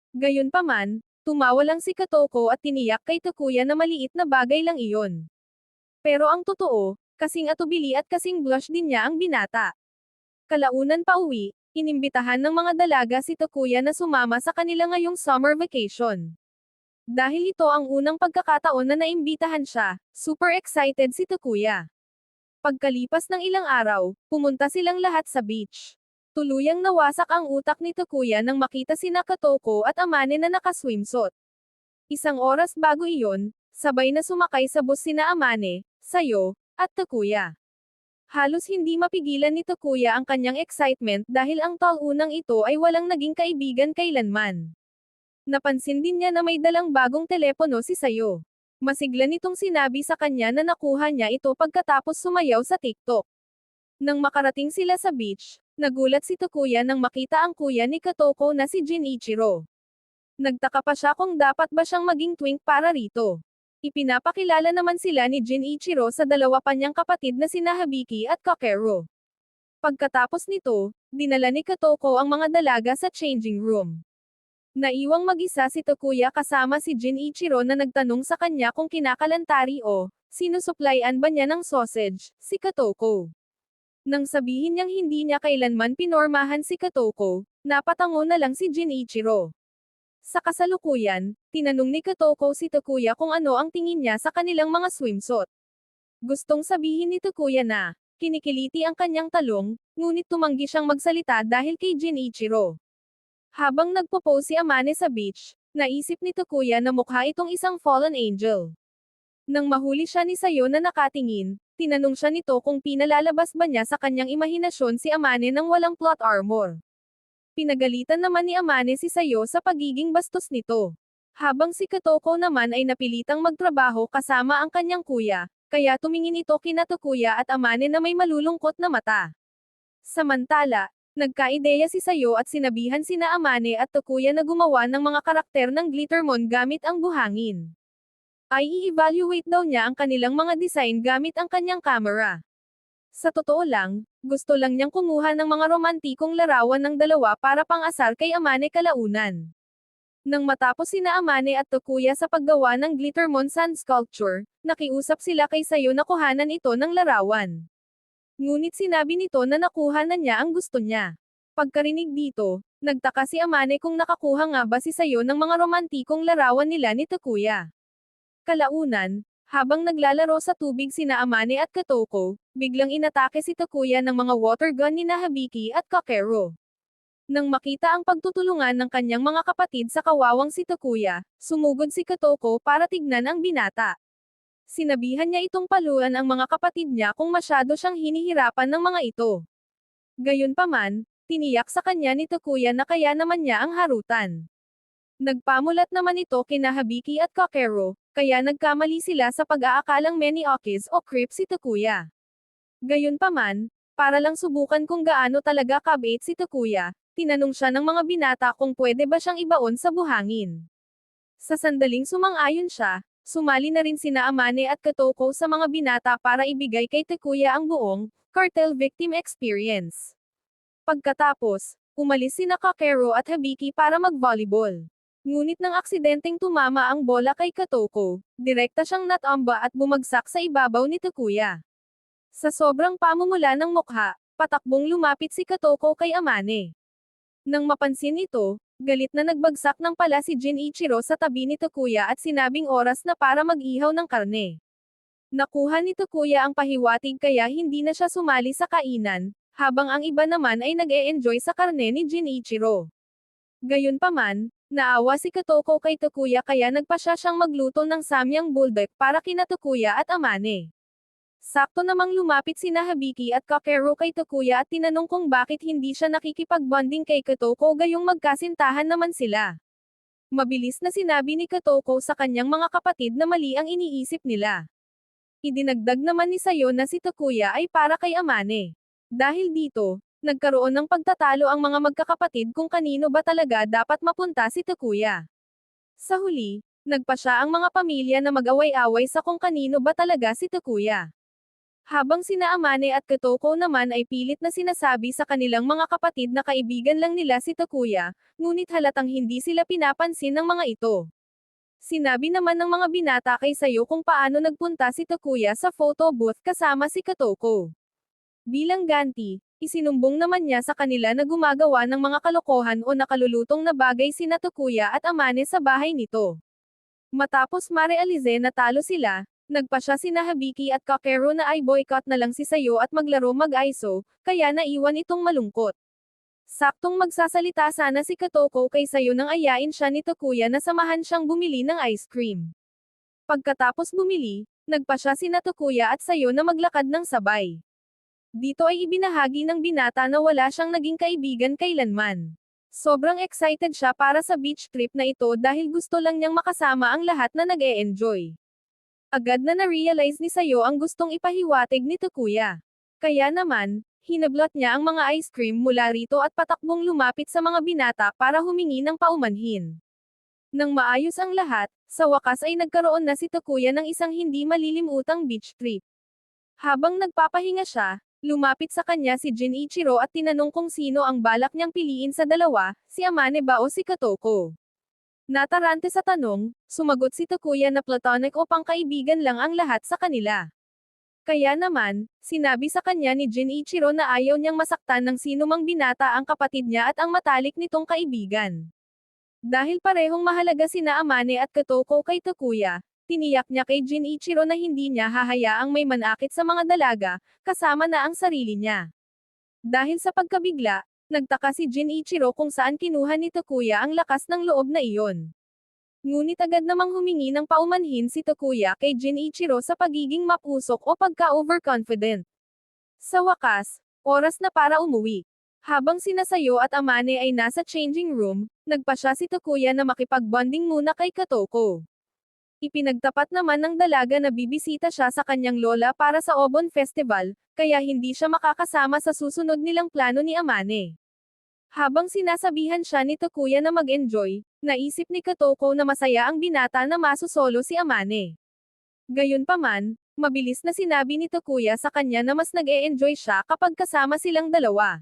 Gayunpaman, tumawa lang si Kotoko at tiniyak kay Takuya na maliit na bagay lang iyon. Pero ang totoo, kasing atubili at kasing blush din niya ang binata. Kalaunan pa uwi, inimbitahan ng mga dalaga si Takuya na sumama sa kanila ngayong summer vacation. Dahil ito ang unang pagkakataon na naimbitahan siya, super excited si Takuya. Pagkalipas ng ilang araw, pumunta silang lahat sa beach. Tuluyang nawasak ang utak ni Takuya nang makita sina Kotoko at Amane na naka-swimsuit. Isang oras bago iyon, sabay na sumakay sa bus sina Amane, Sayo, at Takuya. Halos hindi mapigilan ni Takuya ang kanyang excitement dahil ang taunang ito ay walang naging kaibigan kailanman. Napansin din niya na may dalang bagong telepono si Sayo. Masigla nitong sinabi sa kanya na nakuha niya ito pagkatapos sumayaw sa TikTok. Nang makarating sila sa beach, nagulat si Takuya nang makita ang kuya ni Kotoko na si Jinichiro. Nagtaka pa siya kung dapat ba siyang maging twink para rito. Ipinapakilala naman sila ni Jinichiro sa dalawa pa niyang kapatid na sina Habiki at Kakero. Pagkatapos nito, dinala ni Kotoko ang mga dalaga sa changing room. Naiwang mag-isa si Takuya kasama si Jinichiro na nagtanong sa kanya kung kinakalantari o sinusuplayan ba niya ng sausage, si Kotoko. Nang sabihin niyang hindi niya kailanman pinormahan si Kotoko, napatango na lang si Jinichiro. Sa kasalukuyan, tinanong ni Kotoko si Takuya kung ano ang tingin niya sa kanilang mga swimsuit. Gustong sabihin ni Takuya na, kinikiliti ang kanyang talong, ngunit tumanggi siyang magsalita dahil kay Jinichiro. Habang nagpo-pose si Amane sa beach, naisip ni Takuya na mukha itong isang fallen angel. Nang mahuli siya ni Sayo na nakatingin, tinanong siya nito kung pinalalabas ba niya sa kanyang imahinasyon si Amane ng walang plot armor. Pinagalitan naman ni Amane si Sayo sa pagiging bastos nito. Habang si Kotoko naman ay napilitang magtrabaho kasama ang kanyang kuya, kaya tumingin ito kina Takuya at Amane na may malulungkot na mata. Samantala, nagkaideya si Sayo at sinabihan sina Amane at Takuya na gumawa ng mga karakter ng Glittermon gamit ang buhangin. Ay i-evaluate daw niya ang kanilang mga design gamit ang kanyang camera. Sa totoo lang, gusto lang niyang kumuha ng mga romantikong larawan ng dalawa para pang-asar kay Amane kalaunan. Nang matapos sina Amane at Takuya sa paggawa ng Glittermon Sand Sculpture, nakiusap sila kay Sayo na kuhanan ito ng larawan. Ngunit sinabi nito na nakuha na niya ang gusto niya. Pagkarinig dito, nagtaka si Amane kung nakakuha nga ba si Sayo ng mga romantikong larawan nila ni Takuya. Kalaunan, habang naglalaro sa tubig sina Amane at Katoko, biglang inatake si Takuya ng mga water gun ni Habiki at Kakero. Nang makita ang pagtutulungan ng kanyang mga kapatid sa kawawang si Takuya, sumugod si Katoko para tignan ang binata. Sinabihan niya itong paluan ang mga kapatid niya kung masyado siyang hinihirapan ng mga ito. Gayunpaman, tiniyak sa kanya ni Takuya na kaya naman niya ang harutan. Nagpamulat naman ito kina Habiki at Kakero, kaya nagkamali sila sa pag-aakalang many okis o creep si Takuya. Gayunpaman, para lang subukan kung gaano talaga kabait si Takuya, tinanong siya ng mga binata kung pwede ba siyang ibaon sa buhangin. Sa sandaling sumang-ayon siya, sumali na rin sina Amane at Katoko sa mga binata para ibigay kay Takuya ang buong cartel victim experience. Pagkatapos, umalis sina Kakero at Habiki para mag-volleyball. Ngunit nang aksidenteng tumama ang bola kay Katoko, direkta siyang natamba at bumagsak sa ibabaw ni Takuya. Sa sobrang pamumula ng mukha, patakbong lumapit si Katoko kay Amane. Nang mapansin ito, galit na nagbagsak ng pala si Jinichiro sa tabi ni Takuya at sinabing oras na para mag-ihaw ng karne. Nakuha ni Takuya ang pahiwatig kaya hindi na siya sumali sa kainan, habang ang iba naman ay nag-e-enjoy sa karne ni Jinichiro. Gayunpaman, naawa si Katoko kay Takuya kaya nagpasya siyang magluto ng samyang bulldog para kina Takuya at Amane. Sakto namang lumapit sina Habiki at Kakero kay Takuya at tinanong kung bakit hindi siya nakikipag-bonding kay Katoko gayong magkasintahan naman sila. Mabilis na sinabi ni Katoko sa kanyang mga kapatid na mali ang iniisip nila. Idinagdag naman ni Sayo na si Takuya ay para kay Amane. Dahil dito, nagkaroon ng pagtatalo ang mga magkakapatid kung kanino ba talaga dapat mapunta si Takuya. Sa huli, nagpasya ang mga pamilya na mag-away-away sa kung kanino ba talaga si Takuya. Habang sina Amane at Katoko naman ay pilit na sinasabi sa kanilang mga kapatid na kaibigan lang nila si Takuya, ngunit halatang hindi sila pinapansin ng mga ito. Sinabi naman ng mga binata kay Sayo kung paano nagpunta si Takuya sa photo booth kasama si Katoko. Bilang ganti, isinumbong naman niya sa kanila na gumagawa ng mga kalokohan o nakalulutong na bagay sina Takuya at Amane sa bahay nito. Matapos marealize na talo sila, nagpasya sina Habiki at Kakero na ay boycott na lang si Sayo at maglaro mag-ISO, kaya naiwan itong malungkot. Saktong magsasalita sana si Katoko kay Sayo nang ayain siya ni Takuya na samahan siyang bumili ng ice cream. Pagkatapos bumili, nagpasya sina Takuya at Sayo na maglakad ng sabay. Dito ay ibinahagi ng binata na wala siyang naging kaibigan kailanman. Sobrang excited siya para sa beach trip na ito dahil gusto lang niyang makasama ang lahat na nag-e-enjoy. Agad na na-realize ni Sayo ang gustong ipahiwatig ni Takuya. Kaya naman, hinablot niya ang mga ice cream mula rito at patakbong lumapit sa mga binata para humingi ng paumanhin. Nang maayos ang lahat, sa wakas ay nagkaroon na si Takuya ng isang hindi malilimutang beach trip. Habang nagpapahinga siya, lumapit sa kanya si Jinichiro at tinanong kung sino ang balak niyang piliin sa dalawa, si Amane ba o si Katoko. Natarante sa tanong, sumagot si Takuya na platonic o pangkaibigan lang ang lahat sa kanila. Kaya naman, sinabi sa kanya ni Jinichiro na ayaw niyang masaktan ng sinumang binata ang kapatid niya at ang matalik nitong kaibigan. Dahil parehong mahalaga sina Amane at Katoko kay Takuya, tiniyak niya kay Jinichiro na hindi niya hahayaang may manakit sa mga dalaga, kasama na ang sarili niya. Dahil sa pagkabigla, nagtaka si Jinichiro kung saan kinuha ni Takuya ang lakas ng loob na iyon. Ngunit agad namang humingi ng paumanhin si Takuya kay Jinichiro sa pagiging mapusok o pagka-overconfident. Sa wakas, oras na para umuwi. Habang sina Sayo at Amane ay nasa changing room, nagpasya si Takuya na makipag-bonding muna kay Katoko. Ipinagtapat naman ng dalaga na bibisita siya sa kanyang lola para sa Obon Festival, kaya hindi siya makakasama sa susunod nilang plano ni Amane. Habang sinasabihan siya ni Takuya na mag-enjoy, naisip ni Katoko na masaya ang binata na masusolo si Amane. Gayunpaman, mabilis na sinabi ni Takuya sa kanya na mas nag-e-enjoy siya kapag kasama silang dalawa.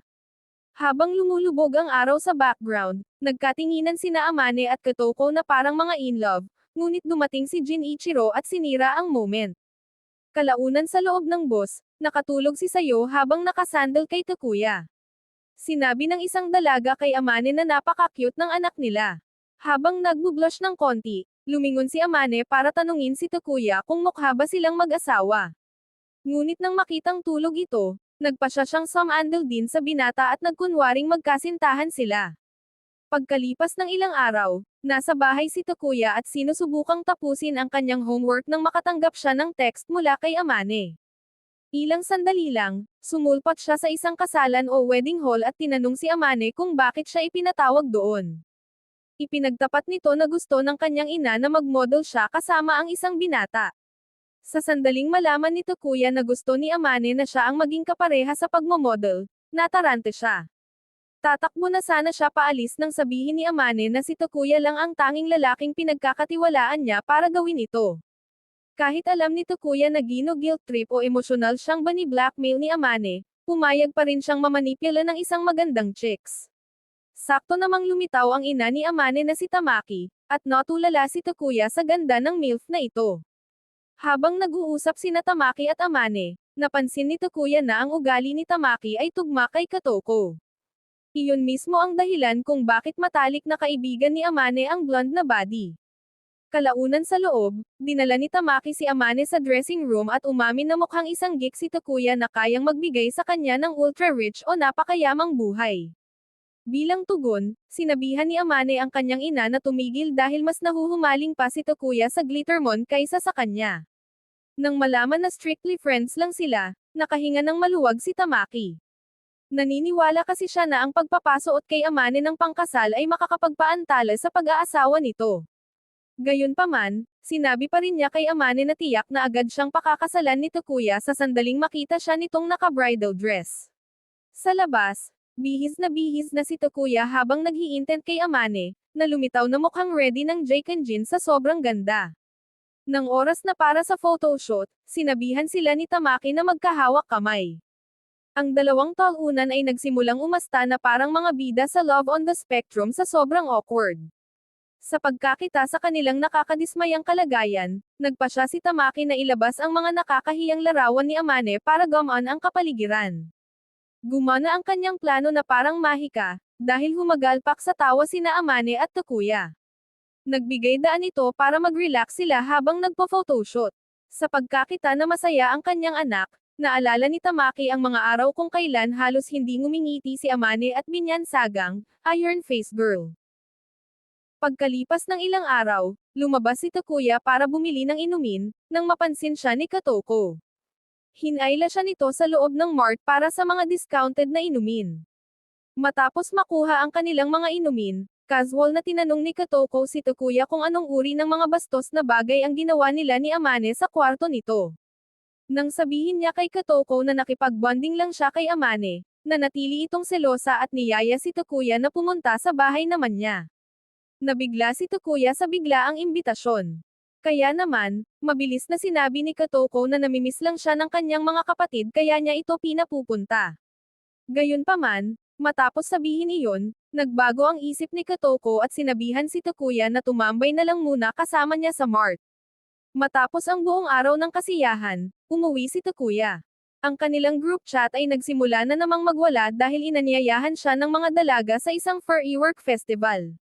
Habang lumulubog ang araw sa background, nagkatinginan sina Amane at Katoko na parang mga in love, ngunit dumating si Jinichiro at sinira ang moment. Kalaunan sa loob ng bus, nakatulog si Sayo habang nakasandal kay Takuya. Sinabi ng isang dalaga kay Amane na napaka-cute ng anak nila. Habang nagbublush ng konti, lumingon si Amane para tanungin si Takuya kung mukha ba silang mag-asawa. Ngunit nang makitang tulog ito, nagpasya siyang sumandal din sa binata at nagkunwaring magkasintahan sila. Pagkalipas ng ilang araw, nasa bahay si Takuya at sinusubukang tapusin ang kanyang homework nang makatanggap siya ng text mula kay Amane. Ilang sandali lang, sumulpat siya sa isang kasalan o wedding hall at tinanong si Amane kung bakit siya ipinatawag doon. Ipinagtapat nito na gusto ng kanyang ina na mag-model siya kasama ang isang binata. Sa sandaling malaman ni Takuya na gusto ni Amane na siya ang maging kapareha sa pagmomodel, natarante siya. Tatakbo na sana siya paalis nang sabihin ni Amane na si Takuya lang ang tanging lalaking pinagkakatiwalaan niya para gawin ito. Kahit alam ni Takuya na guilt trip o emosyonal siyang bani-blackmail ni Amane, pumayag pa rin siyang mamanipula ng isang magandang chicks. Sakto namang lumitaw ang ina ni Amane na si Tamaki, at natulala si Takuya sa ganda ng MILF na ito. Habang nag-uusap sina Tamaki at Amane, napansin ni Takuya na ang ugali ni Tamaki ay tugma kay Katoko. Iyon mismo ang dahilan kung bakit matalik na kaibigan ni Amane ang blonde na body. Kalaunan sa loob, dinala ni Tamaki si Amane sa dressing room at umamin na mukhang isang geek si Takuya na kayang magbigay sa kanya ng ultra-rich o napakayamang buhay. Bilang tugon, sinabihan ni Amane ang kanyang ina na tumigil dahil mas nahuhumaling pa si Takuya sa Glittermon kaysa sa kanya. Nang malaman na strictly friends lang sila, nakahinga ng maluwag si Tamaki. Naniniwala kasi siya na ang pagpapasuot kay Amane ng pangkasal ay makakapagpaantala sa pag-aasawa nito. Gayunpaman, sinabi pa rin niya kay Amane na tiyak na agad siyang pakakasalan ni Takuya sa sandaling makita siya nitong naka-bridal dress. Sa labas, bihis na si Takuya habang naghihintent kay Amane, na lumitaw na mukhang ready ng Jake and Jin sa sobrang ganda. Nang oras na para sa photoshoot, sinabihan sila ni Tamaki na magkahawak kamay. Ang dalawang talunan ay nagsimulang umasta na parang mga bida sa Love on the Spectrum sa sobrang awkward. Sa pagkakita sa kanilang nakakadismayang kalagayan, nagpasya si Tamaki na ilabas ang mga nakakahiyang larawan ni Amane para gumaan ang kapaligiran. Gumana ang kanyang plano na parang mahika, dahil humagalpak sa tawa sina Amane at Takuya. Nagbigay daan ito para mag-relax sila habang nagpo-photoshoot. Sa pagkakita na masaya ang kanyang anak, naalala ni Tamaki ang mga araw kung kailan halos hindi ngumingiti si Amane at binyansagang, Iron Face Girl. Pagkalipas ng ilang araw, lumabas si Takuya para bumili ng inumin, nang mapansin siya ni Katoko. Hinayla siya nito sa loob ng mart para sa mga discounted na inumin. Matapos makuha ang kanilang mga inumin, casual na tinanong ni Katoko si Takuya kung anong uri ng mga bastos na bagay ang ginawa nila ni Amane sa kwarto nito. Nang sabihin niya kay Katoko na nakipag-bonding lang siya kay Amane, nanatili itong selosa at niyaya si Takuya na pumunta sa bahay naman niya. Nabigla si Takuya sa biglaang imbitasyon. Kaya naman, mabilis na sinabi ni Katoko na namimiss lang siya ng kanyang mga kapatid kaya niya ito pinapupunta. Gayunpaman, matapos sabihin iyon, nagbago ang isip ni Katoko at sinabihan si Takuya na tumambay na lang muna kasama niya sa mart. Matapos ang buong araw ng kasiyahan, umuwi si Takuya. Ang kanilang group chat ay nagsimula na namang magwala dahil inanyayahan siya ng mga dalaga sa isang furry work festival.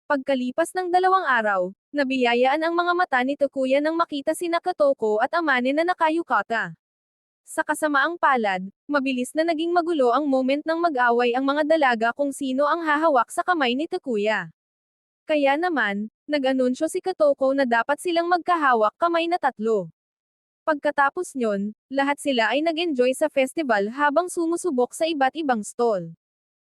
Pagkalipas ng 2 araw, nabiyayaan ang mga mata ni Takuya nang makita sina Katoko at Amane na nakayukata. Sa kasamaang palad, mabilis na naging magulo ang moment ng mag-away ang mga dalaga kung sino ang hahawak sa kamay ni Takuya. Kaya naman, nag-anunsyo si Katoko na dapat silang magkahawak kamay na 3. Pagkatapos nyon, lahat sila ay nag-enjoy sa festival habang sumusubok sa iba't ibang stall.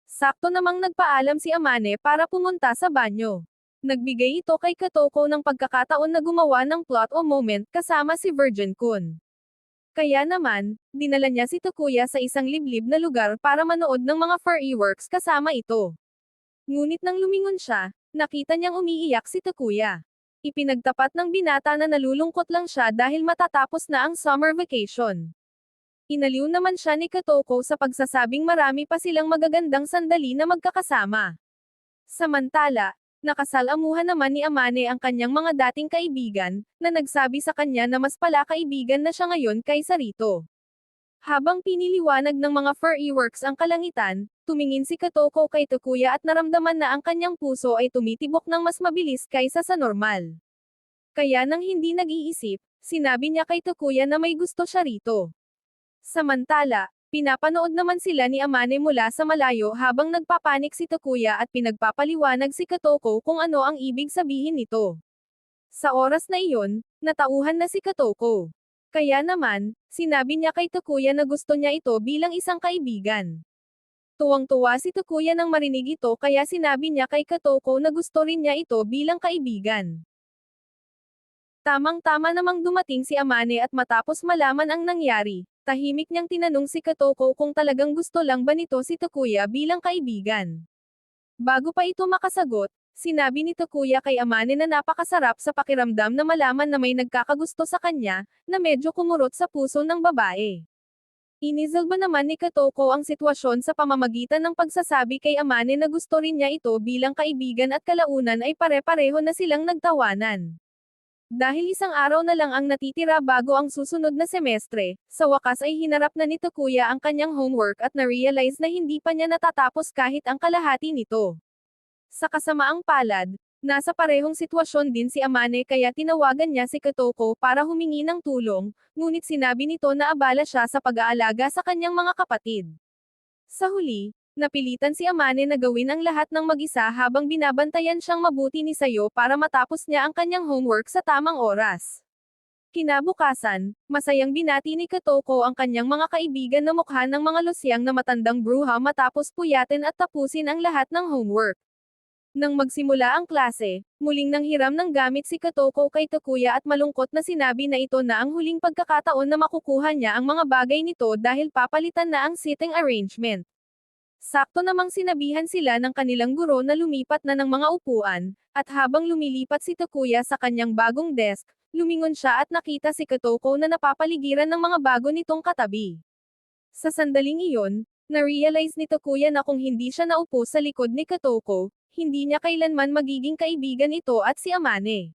Sakto namang nagpaalam si Amane para pumunta sa banyo. Nagbigay ito kay Kotoko ng pagkakataon na gumawa ng plot o moment kasama si Virgin Kun. Kaya naman, dinala niya si Takuya sa isang liblib na lugar para manood ng mga fireworks kasama ito. Ngunit nang lumingon siya, nakita niyang umiiyak si Takuya. Ipinagtapat ng binata na nalulungkot lang siya dahil matatapos na ang summer vacation. Inaliw naman siya ni Kotoko sa pagsasabing marami pa silang magagandang sandali na magkakasama. Samantala, nakasalamuhan naman ni Amane ang kanyang mga dating kaibigan, na nagsabi sa kanya na mas pala kaibigan na siya ngayon kaysa rito. Habang piniliwanag ng mga fireworks ang kalangitan, tumingin si Kotoko kay Takuya at naramdaman na ang kanyang puso ay tumitibok ng mas mabilis kaysa sa normal. Kaya nang hindi nag-iisip, sinabi niya kay Takuya na may gusto siya rito. Samantala, pinapanood naman sila ni Amane mula sa malayo habang nagpapanik si Takuya at pinagpapaliwanag si Kotoko kung ano ang ibig sabihin nito. Sa oras na iyon, natauhan na si Kotoko. Kaya naman, sinabi niya kay Takuya na gusto niya ito bilang isang kaibigan. Tuwang-tuwa si Takuya nang marinig ito kaya sinabi niya kay Kotoko na gusto rin niya ito bilang kaibigan. Tamang-tama namang dumating si Amane at matapos malaman ang nangyari, tahimik niyang tinanong si Kotoko kung talagang gusto lang ba nito si Takuya bilang kaibigan. Bago pa ito makasagot, sinabi ni Takuya kay Amane na napakasarap sa pakiramdam na malaman na may nagkakagusto sa kanya, na medyo kumurot sa puso ng babae. Inisalba naman ni Kotoko ang sitwasyon sa pamamagitan ng pagsasabi kay Amane na gusto rin niya ito bilang kaibigan at kalaunan ay pare-pareho na silang nagtawanan. Dahil isang araw na lang ang natitira bago ang susunod na semestre, sa wakas ay hinarap na ni Takuya ang kanyang homework at na-realize na hindi pa niya natatapos kahit ang kalahati nito. Sa kasamaang palad, nasa parehong sitwasyon din si Amane kaya tinawagan niya si Kotoko para humingi ng tulong, ngunit sinabi nito na abala siya sa pag-aalaga sa kanyang mga kapatid. Sa huli, napilitan si Amane na gawin ang lahat ng mag-isa habang binabantayan siyang mabuti ni Sayo para matapos niya ang kanyang homework sa tamang oras. Kinabukasan, masayang binati ni Kotoko ang kanyang mga kaibigan na mukha ng mga lusyang na matandang bruha matapos puyatin at tapusin ang lahat ng homework. Nang magsimula ang klase, muling nanghiram ng gamit si Kotoko kay Takuya at malungkot na sinabi na ito na ang huling pagkakataon na makukuha niya ang mga bagay nito dahil papalitan na ang seating arrangement. Sakto namang sinabihan sila ng kanilang guro na lumipat na ng mga upuan, at habang lumilipat si Takuya sa kanyang bagong desk, lumingon siya at nakita si Kotoko na napapaligiran ng mga bago nitong katabi. Sa sandaling iyon, na-realize ni Takuya na kung hindi siya naupo sa likod ni Kotoko, hindi niya kailanman magiging kaibigan ito at si Amane.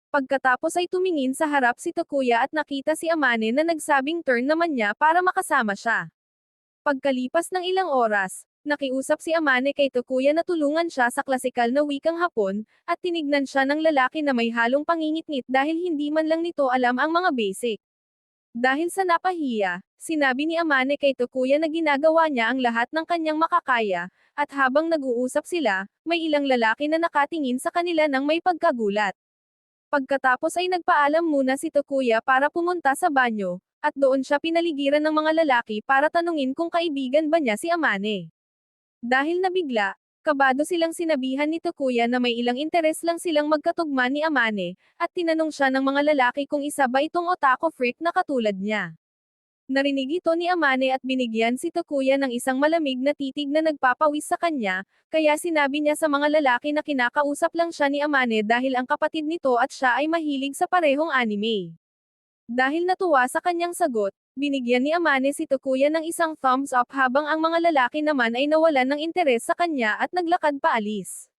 Pagkatapos ay tumingin sa harap si Takuya at nakita si Amane na nagsabing turn naman niya para makasama siya. Pagkalipas ng ilang oras, nakiusap si Amane kay Takuya na tulungan siya sa klasikal na wikang Hapon, at tinignan siya ng lalaki na may halong pangingit-ngit dahil hindi man lang nito alam ang mga basic. Dahil sa napahiya, sinabi ni Amane kay Takuya na ginagawa niya ang lahat ng kanyang makakaya, at habang nag-uusap sila, may ilang lalaki na nakatingin sa kanila ng may pagkagulat. Pagkatapos ay nagpaalam muna si Takuya para pumunta sa banyo, at doon siya pinaligiran ng mga lalaki para tanungin kung kaibigan ba niya si Amane. Dahil nabigla, kabado silang sinabihan ni Takuya na may ilang interes lang silang magkatugma ni Amane, at tinanong siya ng mga lalaki kung isa ba itong otaku freak na katulad niya. Narinig ito ni Amane at binigyan si Takuya ng isang malamig na titig na nagpapawis sa kanya, kaya sinabi niya sa mga lalaki na kinakausap lang siya ni Amane dahil ang kapatid nito at siya ay mahilig sa parehong anime. Dahil natuwa sa kanyang sagot, binigyan ni Amane si Takuya ng isang thumbs up habang ang mga lalaki naman ay nawalan ng interes sa kanya at naglakad paalis.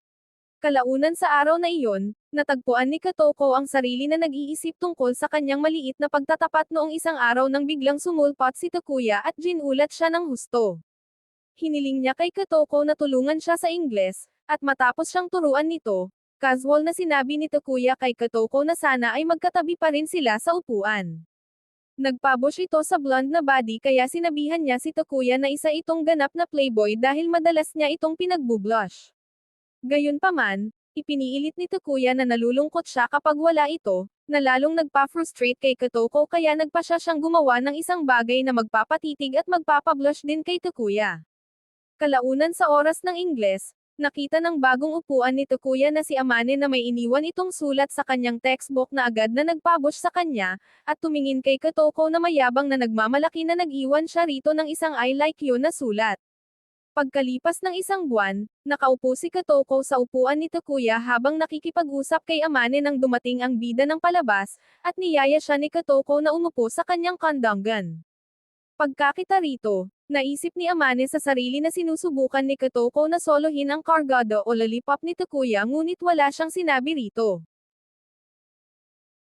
Kalaunan sa araw na iyon, natagpuan ni Kotoko ang sarili na nag-iisip tungkol sa kanyang maliit na pagtatapat noong isang araw nang biglang sumulpot si Takuya at ginulat siya ng husto. Hiniling niya kay Kotoko na tulungan siya sa Ingles, at matapos siyang turuan nito, casual na sinabi ni Takuya kay Kotoko na sana ay magkatabi pa rin sila sa upuan. Nagpabush ito sa blonde na body kaya sinabihan niya si Takuya na isa itong ganap na playboy dahil madalas niya itong pinagbublush. Gayunpaman, ipiniilit ni Takuya na nalulungkot siya kapag wala ito, na lalong nagpa-frustrate kay Kotoko kaya nagpa siya siyang gumawa ng isang bagay na magpapatitig at magpapablush din kay Takuya. Kalaunan sa oras ng Ingles, Nakita ng bagong upuan ni Takuya na si Amane na may iniwan itong sulat sa kanyang textbook na agad na nagpabush sa kanya, at tumingin kay Kotoko na mayabang na nagmamalaki na nag-iwan siya rito ng isang I like you na sulat. Pagkalipas ng isang buwan, nakaupo si Kotoko sa upuan ni Takuya habang nakikipag-usap kay Amane nang dumating ang bida ng palabas, at niyaya siya ni Kotoko na umupo sa kanyang kandanggan. Pagkakita rito, naisip ni Amane sa sarili na sinusubukan ni Kotoko na solohin ang Cargado o lollipop ni Takuya ngunit wala siyang sinabi rito.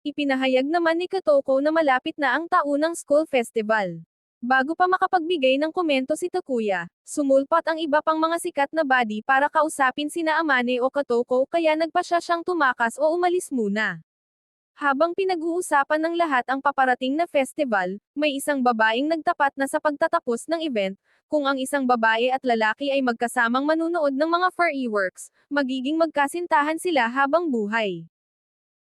Ipinahayag naman ni Kotoko na malapit na ang taunang school festival. Bago pa makapagbigay ng komento si Takuya, sumulpat ang iba pang mga sikat na body para kausapin sina Amane o Kotoko kaya nagpasya siyang tumakas o umalis muna. Habang pinag-uusapan ng lahat ang paparating na festival, may isang babaeng nagtapat na sa pagtatapos ng event, kung ang isang babae at lalaki ay magkasamang manunood ng mga fireworks, magiging magkasintahan sila habang buhay.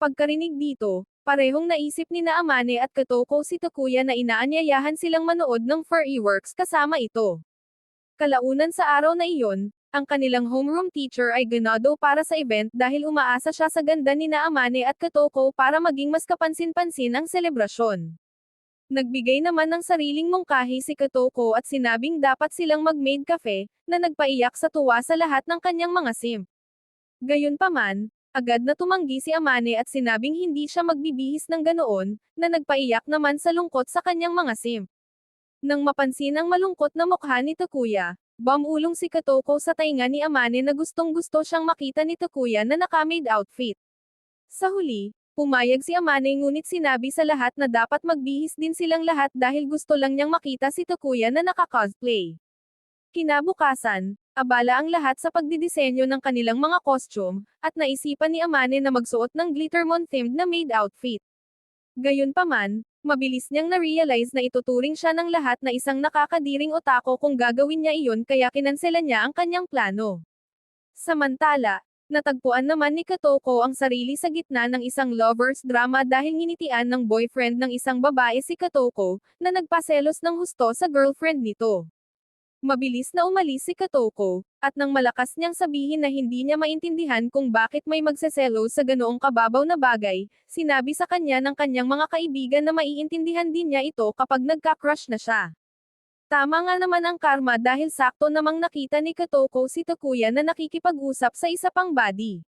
Pagkarinig dito, parehong naisip ni na Amane at Kotoko si Takuya na inaanyayahan silang manood ng fireworks kasama ito. Kalaunan sa araw na iyon, ang kanilang homeroom teacher ay ganado para sa event dahil umaasa siya sa ganda ni na Amane at Kotoko para maging mas kapansin-pansin ang selebrasyon. Nagbigay naman ng sariling mungkahi si Kotoko at sinabing dapat silang mag-maid cafe, na nagpaiyak sa tuwa sa lahat ng kanyang mga simp. Gayunpaman, agad na tumanggi si Amane at sinabing hindi siya magbibihis ng ganoon, na nagpaiyak naman sa lungkot sa kanyang mga simp. Nang mapansin ang malungkot na mukha ni Takuya, bumulong si Kotoko sa tainga ni Amane na gustong-gusto siyang makita ni Takuya na naka-maid outfit. Sa huli, pumayag si Amane ngunit sinabi sa lahat na dapat magbihis din silang lahat dahil gusto lang niyang makita si Takuya na naka-cosplay. Kinabukasan, abala ang lahat sa pagdidisenyo ng kanilang mga costume, at naisipan ni Amane na magsuot ng Glittermon-themed na maid outfit. Gayunpaman, mabilis niyang na-realize na ituturing siya ng lahat na isang nakakadiring otako kung gagawin niya iyon kaya kinanselan niya ang kanyang plano. Samantala, natagpuan naman ni Kotoko ang sarili sa gitna ng isang lovers drama dahil nginitian ng boyfriend ng isang babae si Kotoko, na nagpaselos ng husto sa girlfriend nito. Mabilis na umalis si Kotoko, at nang malakas niyang sabihin na hindi niya maintindihan kung bakit may magseselo sa ganoong kababaw na bagay, sinabi sa kanya ng kanyang mga kaibigan na maiintindihan din niya ito kapag nagka-crush na siya. Tama nga naman ang karma dahil sakto namang nakita ni Kotoko si Takuya na nakikipag-usap sa isa pang body.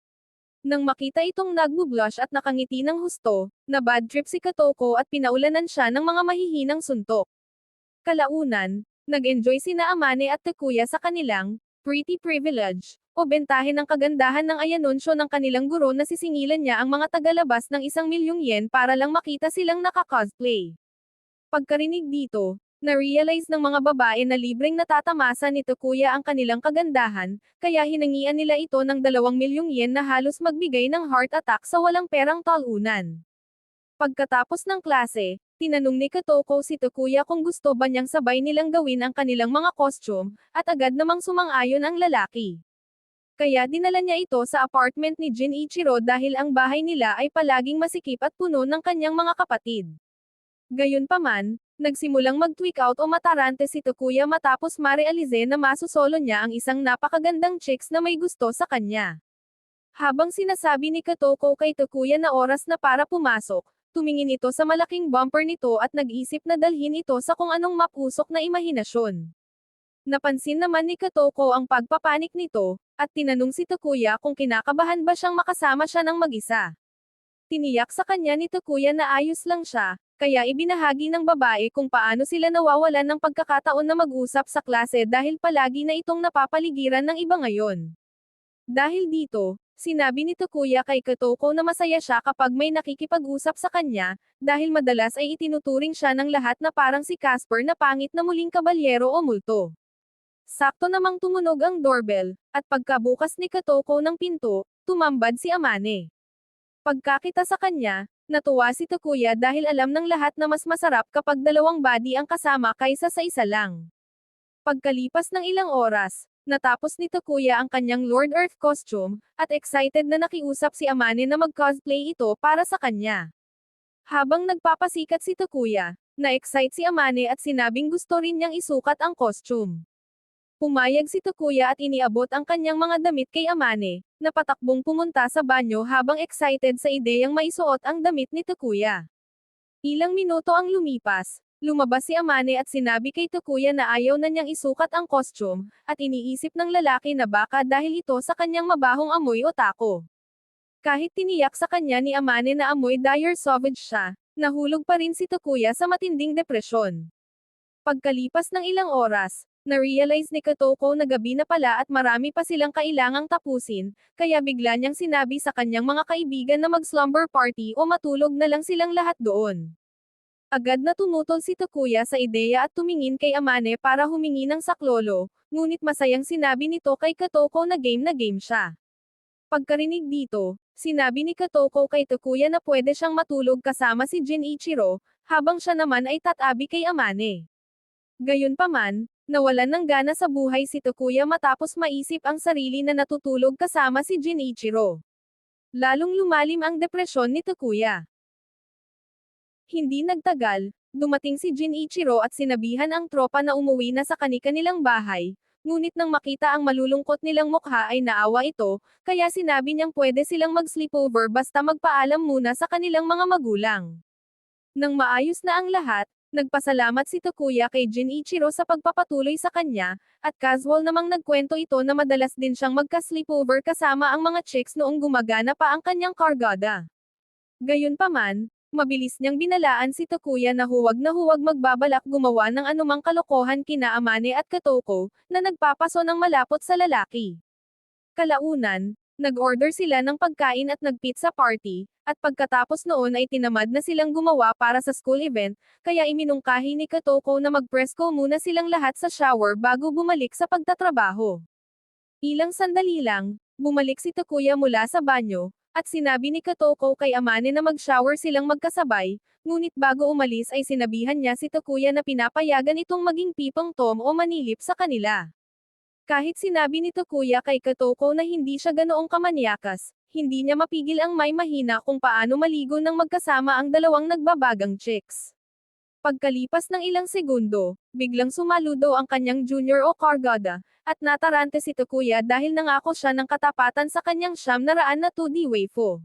Nang makita itong nagbo-blush at nakangiti ng husto, na bad trip si Kotoko at pinaulanan siya ng mga mahihinang suntok. Kalaunan, nag-enjoy sina Amane at Takuya sa kanilang pretty privilege, o bentahe ng kagandahan ng ayanunsyo ng kanilang guro na sisingilan niya ang mga tagalabas ng 1,000,000 yen para lang makita silang naka-cosplay. Pagkarinig dito, na-realize ng mga babae na libreng natatamasa ni Takuya ang kanilang kagandahan, kaya hinangian nila ito ng 2,000,000 yen na halos magbigay ng heart attack sa walang perang talunan. Pagkatapos ng klase, tinanong ni Kotoko si Takuya kung gusto ba niyang sabay nilang gawin ang kanilang mga costume, at agad namang sumang-ayon ang lalaki. Kaya dinala niya ito sa apartment ni Jinichiro dahil ang bahay nila ay palaging masikip at puno ng kanyang mga kapatid. Gayunpaman, nagsimulang mag-tweak out o matarante si Takuya matapos marealize na masusolo niya ang isang napakagandang chicks na may gusto sa kanya. Habang sinasabi ni Kotoko kay Takuya na oras na para pumasok, tumingin ito sa malaking bumper nito at nag-isip na dalhin ito sa kung anong mapusok na imahinasyon. Napansin naman ni Kotoko ang pagpapanik nito, at tinanong si Takuya kung kinakabahan ba siyang makasama siya ng mag-isa. Tiniyak sa kanya ni Takuya na ayos lang siya, kaya ibinahagi ng babae kung paano sila nawawalan ng pagkakataon na mag-usap sa klase dahil palagi na itong napapaligiran ng iba ngayon. Dahil dito, sinabi ni Takuya kay Kotoko na masaya siya kapag may nakikipag-usap sa kanya, dahil madalas ay itinuturing siya ng lahat na parang si Casper na pangit na muling kabalyero o multo. Sakto namang tumunog ang doorbell, at pagkabukas ni Kotoko ng pinto, tumambad si Amane. Pagkakita sa kanya, natuwa si Takuya dahil alam ng lahat na mas masarap kapag dalawang body ang kasama kaysa sa isa lang. Pagkalipas ng ilang oras, natapos ni Takuya ang kanyang Lord Earth costume, at excited na nakiusap si Amane na mag-cosplay ito para sa kanya. Habang nagpapasikat si Takuya, na-excite si Amane at sinabing gusto rin niyang isukat ang costume. Pumayag si Takuya at iniabot ang kanyang mga damit kay Amane, na patakbong pumunta sa banyo habang excited sa ideyang maisuot ang damit ni Takuya. Ilang minuto ang lumipas, lumabas si Amane at sinabi kay Takuya na ayaw na niyang isukat ang costume, at iniisip ng lalaki na baka dahil ito sa kanyang mabahong amoy otako. Kahit tiniyak sa kanya ni Amane na amoy dire sauvage siya, nahulog pa rin si Takuya sa matinding depresyon. Pagkalipas ng ilang oras, na-realize ni Kotoko na gabi na pala at marami pa silang kailangang tapusin, kaya bigla niyang sinabi sa kanyang mga kaibigan na mag-slumber party o matulog na lang silang lahat doon. Agad na tumutol si Takuya sa ideya at tumingin kay Amane para humingi ng saklolo, ngunit masayang sinabi nito kay Kotoko na game siya. Pagkarinig dito, sinabi ni Kotoko kay Takuya na pwede siyang matulog kasama si Jinichiro, habang siya naman ay tatabi kay Amane. Gayunpaman, nawalan ng gana sa buhay si Takuya matapos maisip ang sarili na natutulog kasama si Jinichiro. Lalong lumalim ang depresyon ni Takuya. Hindi nagtagal, dumating si Jinichiro at sinabihan ang tropa na umuwi na sa kani-kanilang bahay, ngunit nang makita ang malulungkot nilang mukha ay naawa ito, kaya sinabi niyang pwede silang mag-sleepover basta magpaalam muna sa kanilang mga magulang. Nang maayos na ang lahat, nagpasalamat si Takuya kay Jinichiro sa pagpapatuloy sa kanya, at casual namang nagkwento ito na madalas din siyang magka-sleepover kasama ang mga chicks noong gumagana pa ang kanyang kargada. Gayunpaman, mabilis niyang binalaan si Takuya na huwag magbabalak gumawa ng anumang kalokohan kina Amane at Kotoko, na nagpapaso ng malapot sa lalaki. Kalaunan, nag-order sila ng pagkain at nag-pizza party, at pagkatapos noon ay tinamad na silang gumawa para sa school event, kaya iminungkahi ni Kotoko na mag-presko muna silang lahat sa shower bago bumalik sa pagtatrabaho. Ilang sandali lang, bumalik si Takuya mula sa banyo, at sinabi ni Kotoko kay Amane na mag-shower silang magkasabay, ngunit bago umalis ay sinabihan niya si Takuya na pinapayagan itong maging pipang tom o manilip sa kanila. Kahit sinabi ni Takuya kay Kotoko na hindi siya ganoong kamanyakas, hindi niya mapigil ang may mahina kung paano maligo ng magkasama ang dalawang nagbabagang chicks. Pagkalipas ng ilang segundo, biglang sumaludo ang kanyang junior o kargada, at natarante si Takuya dahil nangako siya ng katapatan sa kanyang 900 na 2D waifu.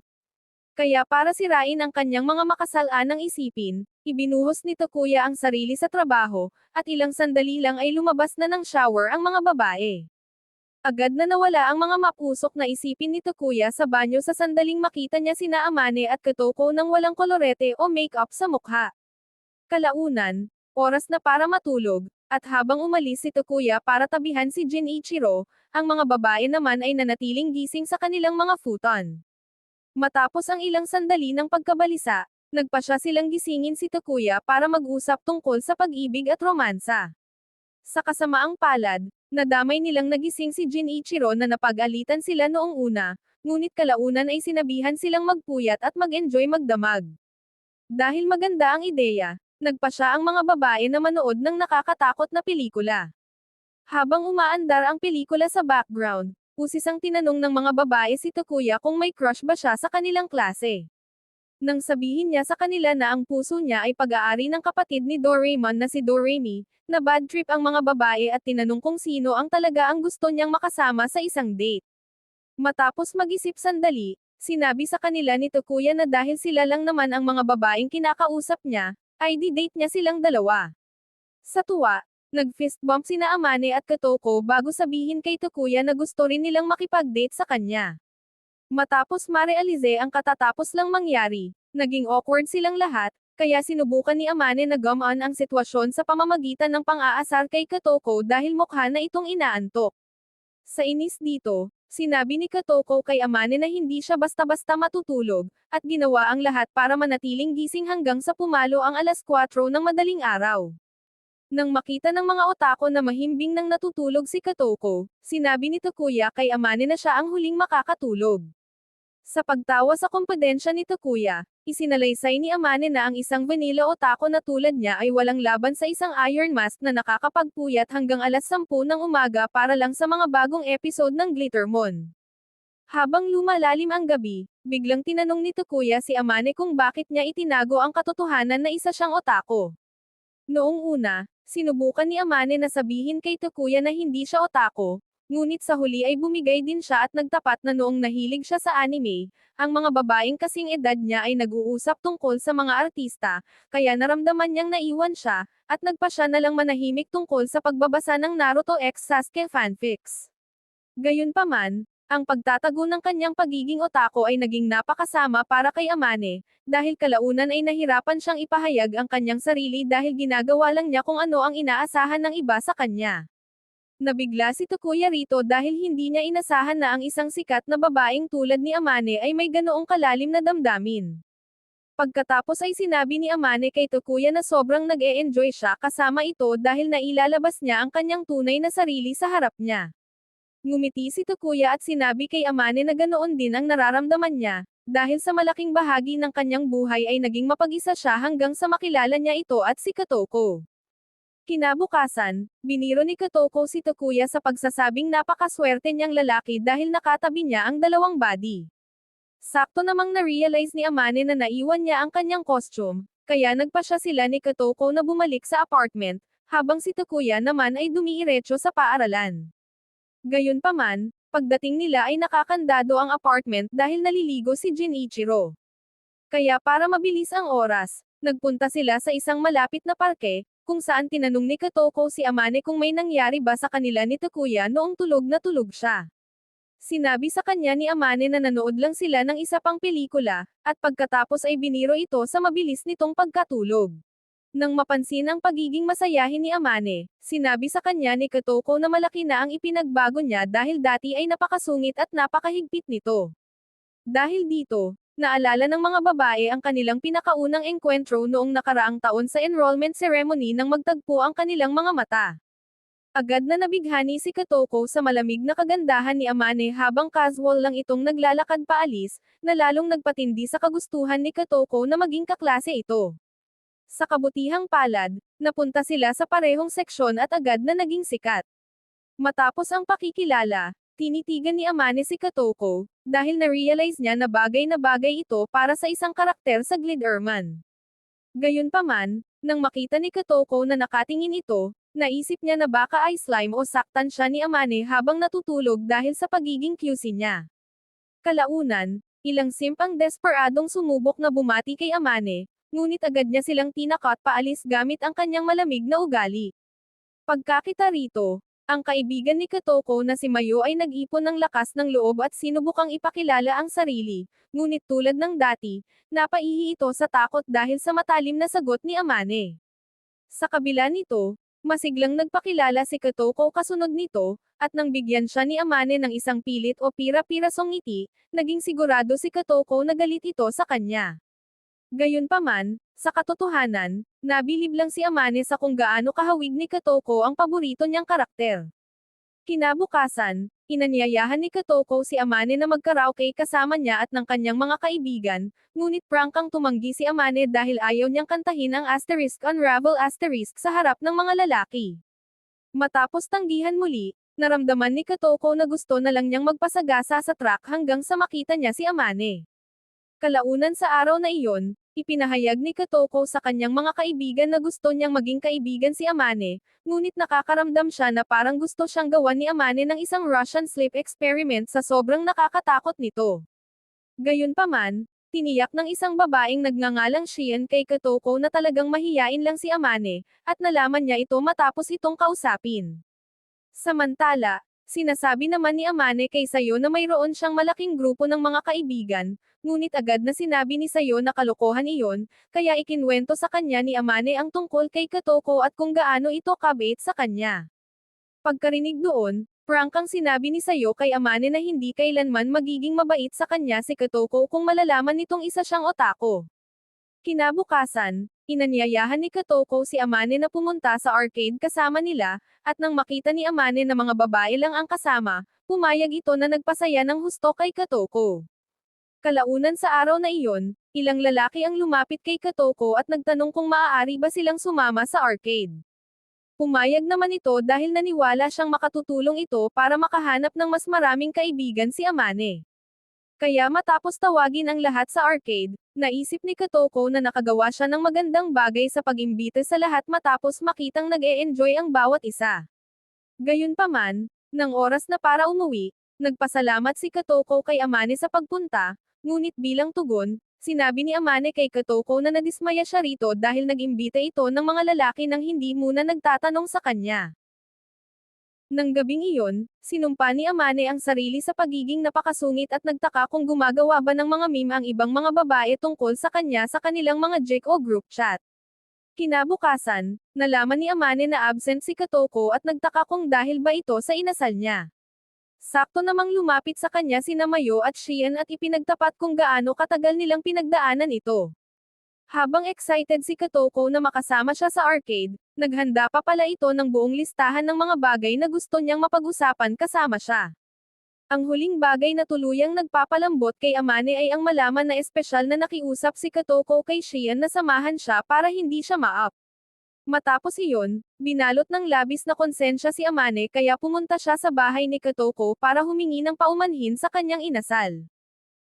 Kaya para sirain ang kanyang mga makasalanang isipin, ibinuhos ni Takuya ang sarili sa trabaho, at ilang sandali lang ay lumabas na ng shower ang mga babae. Agad na nawala ang mga mapusok na isipin ni Takuya sa banyo sa sandaling makita niya sina Amane at Kotoko nang walang kolorete o make-up sa mukha. Kalaunan, oras na para matulog, at habang umalis si Takuya para tabihan si Jinichiro, ang mga babae naman ay nanatiling gising sa kanilang mga futon. Matapos ang ilang sandali ng pagkabalisa, nagpasya silang gisingin si Takuya para mag-usap tungkol sa pag-ibig at romansa. Sa kasamaang palad, nadamay nilang nagising si Jinichiro na napag-alitan sila noong una, ngunit kalaunan ay sinabihan silang magpuyat at mag-enjoy magdamag. Dahil maganda ang ideya, nagpasya ang mga babae na manood ng nakakatakot na pelikula. Habang umaandar ang pelikula sa background, usisang tinanong ng mga babae si Takuya kung may crush ba siya sa kanilang klase. Nang sabihin niya sa kanila na ang puso niya ay pag-aari ng kapatid ni Doraemon na si Doremi, na bad trip ang mga babae at tinanong kung sino ang talaga ang gusto niyang makasama sa isang date. Matapos mag-isip sandali, sinabi sa kanila ni Takuya na dahil sila lang naman ang mga babaeng kinakausap niya, ay di-date niya silang dalawa. Sa tuwa, nag-fist bump sina Amane at Kotoko bago sabihin kay Takuya na gusto rin nilang makipag-date sa kanya. Matapos marealize ang katatapos lang mangyari, naging awkward silang lahat, kaya sinubukan ni Amane na gumaan ang sitwasyon sa pamamagitan ng pang-aasar kay Kotoko dahil mukha na itong inaantok. Sa inis dito, sinabi ni Kotoko kay Amane na hindi siya basta-basta matutulog, at ginawa ang lahat para manatiling gising hanggang sa pumalo ang 4:00 ng madaling araw. Nang makita ng mga otako na mahimbing nang natutulog si Kotoko, sinabi ni Takuya kay Amane na siya ang huling makakatulog. Sa pagtawa sa kompetensya ni Takuya, isinalaysay ni Amane na ang isang vanilla otako na tulad niya ay walang laban sa isang Iron Mask na nakakapagpuyat hanggang 10:00 ng umaga para lang sa mga bagong episode ng Glittermon. Habang lumalalim ang gabi, biglang tinanong ni Takuya si Amane kung bakit niya itinago ang katotohanan na isa siyang otako. Noong una, sinubukan ni Amane na sabihin kay Takuya na hindi siya otaku, ngunit sa huli ay bumigay din siya at nagtapat na noong nahilig siya sa anime, ang mga babaeng kasing edad niya ay nag-uusap tungkol sa mga artista, kaya naramdaman niyang naiwan siya, at nagpa siya na lang manahimik tungkol sa pagbabasa ng Naruto x Sasuke fanfics. Gayunpaman, ang pagtatago ng kanyang pagiging otaku ay naging napakasama para kay Amane, dahil kalaunan ay nahirapan siyang ipahayag ang kanyang sarili dahil ginagawa lang niya kung ano ang inaasahan ng iba sa kanya. Nabigla si Takuya rito dahil hindi niya inasahan na ang isang sikat na babaeng tulad ni Amane ay may ganoong kalalim na damdamin. Pagkatapos ay sinabi ni Amane kay Takuya na sobrang nag-e-enjoy siya kasama ito dahil nailalabas niya ang kanyang tunay na sarili sa harap niya. Ngumiti si Takuya at sinabi kay Amane na ganoon din ang nararamdaman niya, dahil sa malaking bahagi ng kanyang buhay ay naging mapag-isa siya hanggang sa makilala niya ito at si Katoko. Kinabukasan, biniro ni Katoko si Takuya sa pagsasabing napakaswerte niyang lalaki dahil nakatabi niya ang dalawang body. Sakto namang na-realize ni Amane na naiwan niya ang kanyang costume, kaya nagpa siya sila ni Katoko na bumalik sa apartment, habang si Takuya naman ay dumiiretso sa paaralan. Gayunpaman, pagdating nila ay nakakandado ang apartment dahil naliligo si Jinichiro. Kaya para mabilis ang oras, nagpunta sila sa isang malapit na parke, kung saan tinanong ni Katoko si Amane kung may nangyari ba sa kanila ni Takuya noong tulog na tulog siya. Sinabi sa kanya ni Amane na nanood lang sila ng isa pang pelikula, at pagkatapos ay biniro ito sa mabilis nitong pagkatulog. Nang mapansin ang pagiging masayahin ni Amane, sinabi sa kanya ni Katoko na malaki na ang ipinagbago niya dahil dati ay napakasungit at napakahigpit nito. Dahil dito, naalala ng mga babae ang kanilang pinakaunang engkwentro noong nakaraang taon sa enrollment ceremony nang magtagpo ang kanilang mga mata. Agad na nabighani si Katoko sa malamig na kagandahan ni Amane habang casual lang itong naglalakad paalis, na lalong nagpatindi sa kagustuhan ni Katoko na maging kaklase ito. Sa kabutihang palad, napunta sila sa parehong seksyon at agad na naging sikat. Matapos ang pakikilala, tinitigan ni Amane si Katoko, dahil na-realize niya na bagay ito para sa isang karakter sa Gliderman. Gayunpaman, nang makita ni Katoko na nakatingin ito, naisip niya na baka ay slime o saktan siya ni Amane habang natutulog dahil sa pagiging QC niya. Kalaunan, ilang simp ang desperadong sumubok na bumati kay Amane, ngunit agad niya silang tinakot paalis gamit ang kanyang malamig na ugali. Pagkakita rito, ang kaibigan ni Katoko na si Mayo ay nag-ipon ng lakas ng loob at sinubukang ipakilala ang sarili, ngunit tulad ng dati, napaihi ito sa takot dahil sa matalim na sagot ni Amane. Sa kabila nito, masiglang nagpakilala si Katoko kasunod nito, at nang bigyan siya ni Amane ng isang pilit o pira-pirasong ngiti, naging sigurado si Katoko na galit ito sa kanya. Gayunpaman, sa katotohanan, nabilib lang si Amane sa kung gaano kahawig ni Katoko ang paborito niyang karakter. Kinabukasan, inanyayahan ni Katoko si Amane na magkaraoke kasama niya at ng kanyang mga kaibigan, ngunit prangkang tumanggi si Amane dahil ayaw niyang kantahin ang *unravel* sa harap ng mga lalaki. Matapos tanggihan muli, naramdaman ni Katoko na gusto na lang niyang magpasagasa sa track hanggang sa makita niya si Amane. Kalaunan sa araw na iyon, ipinahayag ni Katoko sa kanyang mga kaibigan na gusto niyang maging kaibigan si Amane, ngunit nakakaramdam siya na parang gusto siyang gawan ni Amane ng isang Russian sleep experiment sa sobrang nakakatakot nito. Gayunpaman, tiniyak ng isang babaeng nagngangalang Shian kay Katoko na talagang mahiyain lang si Amane, at nalaman niya ito matapos itong kausapin. Samantala, sinasabi naman ni Amane kay Sayo na mayroon siyang malaking grupo ng mga kaibigan, ngunit agad na sinabi ni Sayo na kalokohan iyon, kaya ikinwento sa kanya ni Amane ang tungkol kay Katoko at kung gaano ito kabait sa kanya. Pagkarinig doon, prangkang sinabi ni Sayo kay Amane na hindi kailanman magiging mabait sa kanya si Katoko kung malalaman nitong isa siyang otaku. Kinabukasan, inanyayahan ni Katoko si Amane na pumunta sa arcade kasama nila, at nang makita ni Amane na mga babae lang ang kasama, pumayag ito na nagpasaya ng husto kay Katoko. Kalaunan sa araw na iyon, ilang lalaki ang lumapit kay Katoko at nagtanong kung maaari ba silang sumama sa arcade. Pumayag naman ito dahil naniwala siyang makatutulong ito para makahanap ng mas maraming kaibigan si Amane. Kaya matapos tawagin ang lahat sa arcade, naisip ni Kotoko na nakagawa siya ng magandang bagay sa pag-imbita sa lahat matapos makitang nag-e-enjoy ang bawat isa. Gayunpaman, nang oras na para umuwi, nagpasalamat si Kotoko kay Amane sa pagpunta, ngunit bilang tugon, sinabi ni Amane kay Kotoko na nadismaya siya rito dahil nag-imbita ito ng mga lalaki nang hindi muna nagtatanong sa kanya. Nang gabing iyon, sinumpa ni Amane ang sarili sa pagiging napakasungit at nagtaka kung gumagawa ba ng mga meme ang ibang mga babae tungkol sa kanya sa kanilang mga jik o group chat. Kinabukasan, nalaman ni Amane na absent si Kotoko at nagtaka kung dahil ba ito sa inasal niya. Sakto namang lumapit sa kanya sina Mayo at Shian at ipinagtapat kung gaano katagal nilang pinagdaanan ito. Habang excited si Kotoko na makasama siya sa arcade, naghanda pa pala ito ng buong listahan ng mga bagay na gusto niyang mapag-usapan kasama siya. Ang huling bagay na tuluyang nagpapalambot kay Amane ay ang malaman na espesyal na nakiusap si Kotoko kay Shian na samahan siya para hindi siya ma-up. Matapos iyon, binalot ng labis na konsensya si Amane kaya pumunta siya sa bahay ni Kotoko para humingi ng paumanhin sa kanyang inasal.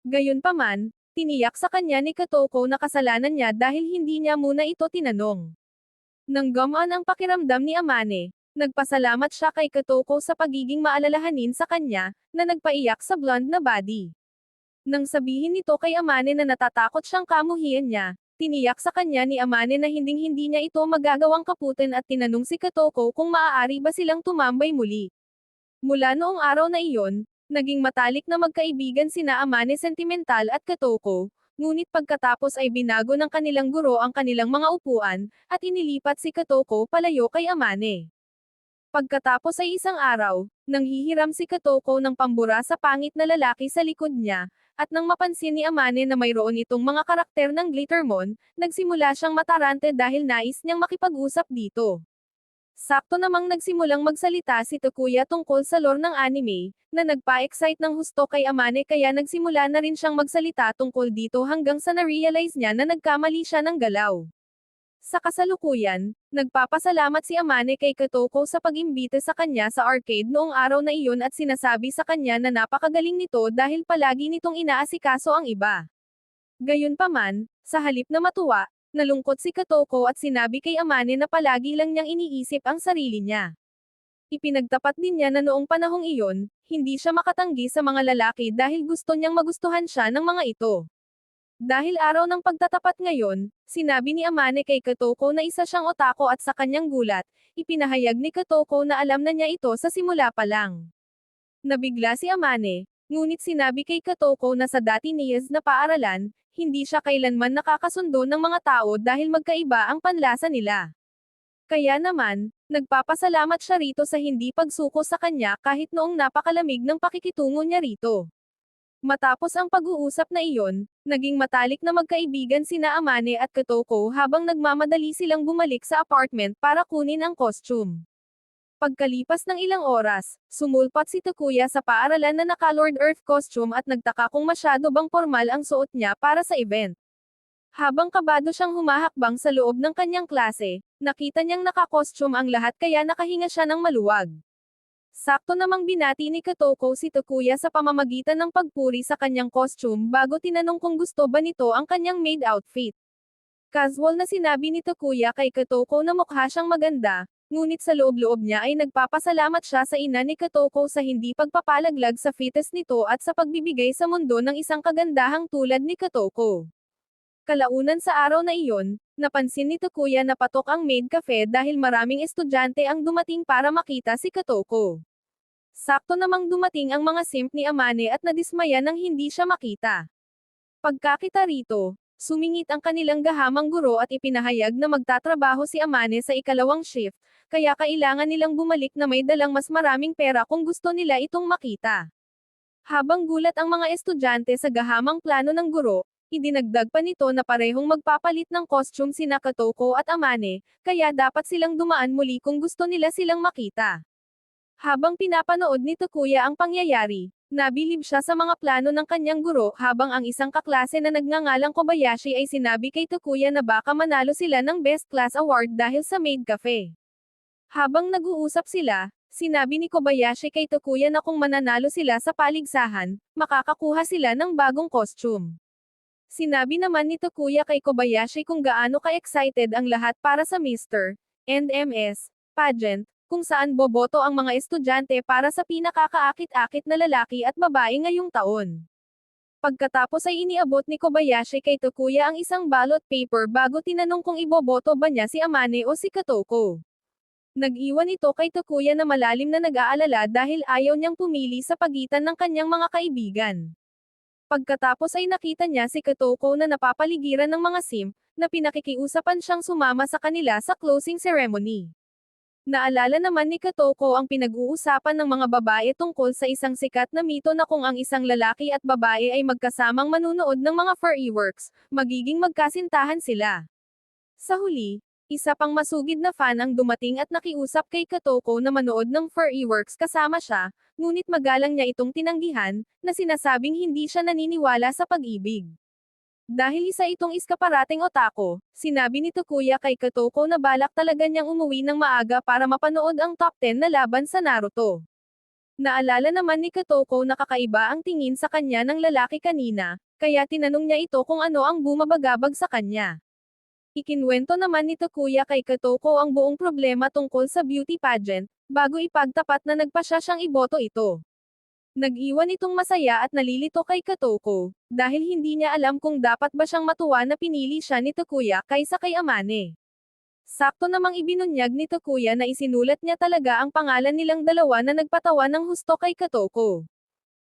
Gayunpaman, tiniyak sa kanya ni Kotoko na kasalanan niya dahil hindi niya muna ito tinanong. Nang gumaan ang pakiramdam ni Amane, nagpasalamat siya kay Kotoko sa pagiging maalalahanin sa kanya, na nagpaiyak sa blonde na body. Nang sabihin nito kay Amane na natatakot siyang kamuhian niya, tiniyak sa kanya ni Amane na hinding-hindi niya ito magagawang kaputin at tinanong si Kotoko kung maaari ba silang tumambay muli. Mula noong araw na iyon, naging matalik na magkaibigan sina Amane Sentimental at Kotoko, ngunit pagkatapos ay binago ng kanilang guro ang kanilang mga upuan, at inilipat si Kotoko palayo kay Amane. Pagkatapos ay isang araw, nanghihiram si Kotoko ng pambura sa pangit na lalaki sa likod niya, at nang mapansin ni Amane na mayroon itong mga karakter ng Glittermon, nagsimula siyang matarante dahil nais niyang makipag-usap dito. Sakto namang nagsimulang magsalita si Takuya tungkol sa lore ng anime, na nagpa-excite ng husto kay Amane kaya nagsimula na rin siyang magsalita tungkol dito hanggang sa na-realize niya na nagkamali siya ng galaw. Sa kasalukuyan, nagpapasalamat si Amane kay Kotoko sa pag-imbita sa kanya sa arcade noong araw na iyon at sinasabi sa kanya na napakagaling nito dahil palagi nitong inaasikaso ang iba. Gayunpaman, sa halip na matuwa, nalungkot si Kotoko at sinabi kay Amane na palagi lang niyang iniisip ang sarili niya. Ipinagtapat din niya na noong panahong iyon, hindi siya makatanggi sa mga lalaki dahil gusto niyang magustuhan siya ng mga ito. Dahil araw ng pagtatapat ngayon, sinabi ni Amane kay Kotoko na isa siyang otako at sa kanyang gulat, ipinahayag ni Kotoko na alam na niya ito sa simula pa lang. Nabigla si Amane, ngunit sinabi kay Kotoko na sa dati niyas na paaralan, hindi siya kailanman nakakasundo ng mga tao dahil magkaiba ang panlasa nila. Kaya naman, nagpapasalamat siya rito sa hindi pagsuko sa kanya kahit noong napakalamig ng pakikitungo niya rito. Matapos ang pag-uusap na iyon, naging matalik na magkaibigan sina Amane at Kotoko habang nagmamadali silang bumalik sa apartment para kunin ang costume. Pagkalipas ng ilang oras, sumulpat si Takuya sa paaralan na naka-Lord Earth costume at nagtaka kung masyado bang formal ang suot niya para sa event. Habang kabado siyang humahakbang sa loob ng kanyang klase, nakita niyang naka-costume ang lahat kaya nakahinga siya ng maluwag. Sakto namang binati ni Kotoko si Takuya sa pamamagitan ng pagpuri sa kanyang costume bago tinanong kung gusto ba nito ang kanyang maid outfit. Casual na sinabi ni Takuya kay Kotoko na mukha siyang maganda, ngunit sa loob-loob niya ay nagpapasalamat siya sa ina ni Kotoko sa hindi pagpapalaglag sa fitness nito at sa pagbibigay sa mundo ng isang kagandahang tulad ni Kotoko. Kalaunan sa araw na iyon, napansin ni Takuya na patok ang maid cafe dahil maraming estudyante ang dumating para makita si Kotoko. Sakto namang dumating ang mga simp ni Amane at nadismaya nang hindi siya makita. Pagkakita rito, sumingit ang kanilang gahamang guro at ipinahayag na magtatrabaho si Amane sa ikalawang shift, kaya kailangan nilang bumalik na may dalang mas maraming pera kung gusto nila itong makita. Habang gulat ang mga estudyante sa gahamang plano ng guro, idinagdag pa nito na parehong magpapalit ng costume sina Kotoko at Amane, kaya dapat silang dumaan muli kung gusto nila silang makita. Habang pinapanood ni Takuya ang pangyayari, nabilib siya sa mga plano ng kanyang guro habang ang isang kaklase na nagngangalang Kobayashi ay sinabi kay Takuya na baka manalo sila ng Best Class Award dahil sa Maid Cafe. Habang nag-uusap sila, Sinabi ni Kobayashi kay Takuya na kung mananalo sila sa paligsahan, makakakuha sila ng bagong costume. Sinabi naman ni Takuya kay Kobayashi kung gaano ka-excited ang lahat para sa Mr. and Ms. pageant, kung saan boboto ang mga estudyante para sa pinakakaakit-akit na lalaki at babae ngayong taon. Pagkatapos ay iniabot ni Kobayashi kay Takuya ang isang ballot paper bago tinanong kung iboboto ba niya si Amane o si Katoko. Nag-iwan ito kay Takuya na malalim na nag-aalala dahil ayaw niyang pumili sa pagitan ng kanyang mga kaibigan. Pagkatapos ay nakita niya si Katoko na napapaligiran ng mga simp, na pinakikiusapan siyang sumama sa kanila sa closing ceremony. Naalala naman ni Katoko ang pinag-uusapan ng mga babae tungkol sa isang sikat na mito na kung ang isang lalaki at babae ay magkasamang manunood ng mga fireworks, magiging magkasintahan sila. Sa huli, isa pang masugid na fan ang dumating at nakiusap kay Katoko na manood ng fireworks kasama siya, ngunit magalang niya itong tinanggihan, na sinasabing hindi siya naniniwala sa pag-ibig. Dahil isa itong iskaparating otako, sinabi ni Takuya kay Katoko na balak talaga niyang umuwi ng maaga para mapanood ang top 10 na laban sa Naruto. Naalala naman ni Katoko na kakaiba ang tingin sa kanya ng lalaki kanina, kaya tinanong niya ito kung ano ang bumabagabag sa kanya. Ikinwento naman ni Takuya kay Katoko ang buong problema tungkol sa beauty pageant, bago ipagtapat na nagpasya siyang iboto ito. Nag-iwan itong masaya at nalilito kay Katoko, dahil hindi niya alam kung dapat ba siyang matuwa na pinili siya ni Takuya kaysa kay Amane. Sakto namang ibinunyag ni Takuya na isinulat niya talaga ang pangalan nilang dalawa na nagpatawa ng husto kay Katoko.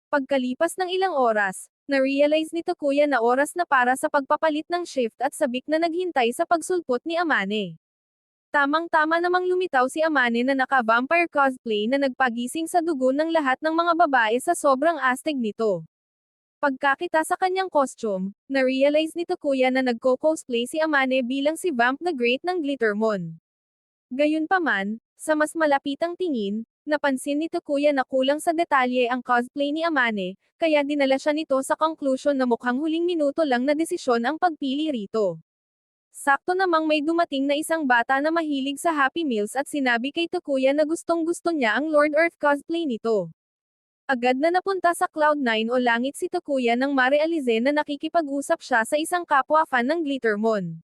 Pagkalipas ng ilang oras, na-realize ni Takuya na oras na para sa pagpapalit ng shift at sabik na naghintay sa pagsulpot ni Amane. Tamang-tama namang lumitaw si Amane na naka-vampire cosplay na nagpagising sa dugo ng lahat ng mga babae sa sobrang astig nito. Pagkakita sa kanyang costume, na-realize ni Takuya na nagko-cosplay si Amane bilang si Vamp the Great ng Glittermon. Gayunpaman, sa mas malapitang tingin, napansin ni Takuya na kulang sa detalye ang cosplay ni Amane, kaya dinala siya nito sa conclusion na mukhang huling minuto lang na desisyon ang pagpili rito. Sakto namang may dumating na isang bata na mahilig sa Happy Meals at sinabi kay Takuya na gustong-gusto niya ang Lord Earth cosplay nito. Agad na napunta sa Cloud9 o langit si Takuya nang marealize na nakikipag-usap siya sa isang kapwa-fan ng Glittermon.